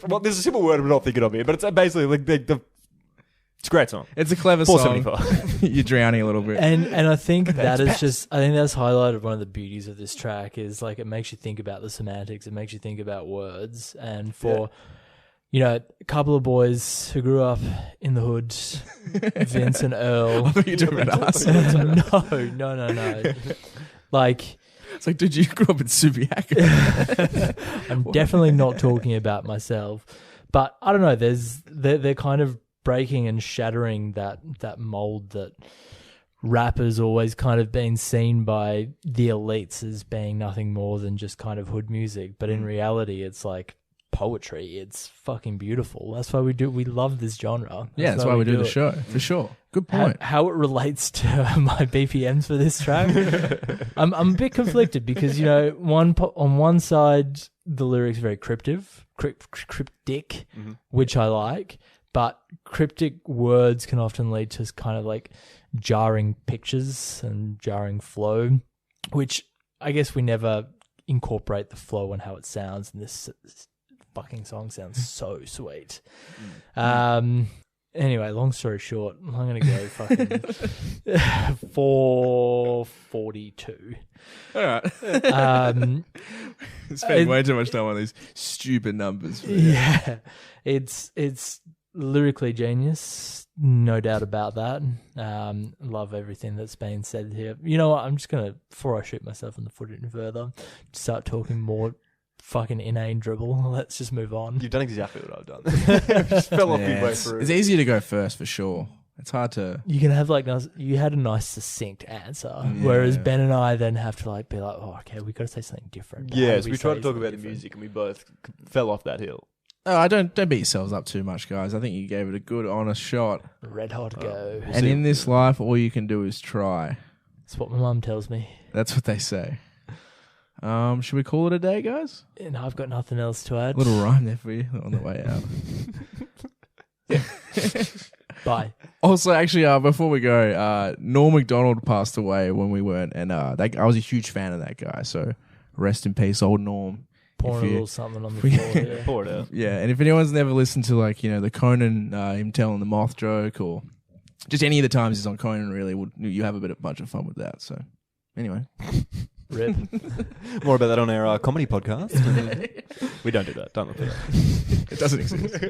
S3: Well, there's a simple word I'm not thinking of here, but it's basically like the It's a great song.
S1: It's a clever song.
S3: 475.
S1: You're drowning a little bit.
S2: And I think that is just, I think that's highlighted one of the beauties of this track is like it makes you think about the semantics, it makes you think about words. And for, you know, a couple of boys who grew up in the hood, Vince and Earl.
S1: I thought you were talking about us.
S2: No. Like,
S1: it's like, dude, you grew up in Subiaco.
S2: I'm definitely not talking about myself. But I don't know, they're kind of breaking and shattering that mold that rappers always kind of been seen by the elites as being nothing more than just kind of hood music. But in reality, it's like poetry. It's fucking beautiful. That's why we love this genre.
S1: That's why we do the show, for sure. Good point.
S2: How it relates to my BPMs for this track, I'm a bit conflicted because, you know, on one side, the lyrics are very cryptic, which I like. But cryptic words can often lead to kind of like jarring pictures and jarring flow, which I guess we never incorporate the flow and how it sounds. And this fucking song sounds so sweet. Anyway, long story short, I'm going to go fucking 442.
S1: All right. Spend way too much time on these stupid numbers.
S2: Yeah. It's lyrically genius, no doubt about that. Love everything that's been said here. You know what? I'm just gonna, before I shoot myself in the foot any further, start talking more fucking inane dribble. Let's just move on.
S3: You've done exactly what I've done. Just fell off midway through.
S1: It's easier to go first for sure. It's hard to.
S2: You can have you had a nice succinct answer, whereas Ben and I then have to like be like, oh, okay, we got to say something different.
S3: Yeah, so we tried to talk about the music and we both fell off that hill.
S1: Oh, don't beat yourselves up too much, guys. I think you gave it a good, honest shot.
S2: Red hot go.
S1: And in this life, all you can do is try.
S2: That's what my mum tells me.
S1: That's what they say. Should we call it a day, guys?
S2: And I've got nothing else to add.
S1: Little rhyme there for you on the way out.
S2: Bye.
S1: Also, actually, before we go, Norm MacDonald passed away when we weren't, and I was a huge fan of that guy. So, rest in peace, old Norm.
S2: Pouring a little something on the floor here.
S3: Pour it out.
S1: Yeah, and if anyone's never listened to the Conan, him telling the moth joke, or just any of the times he's on Conan, really, you have a bunch of fun with that. So, anyway.
S2: Rip.
S3: More about that on our comedy podcast. We don't do that. Don't look for that.
S1: It doesn't exist.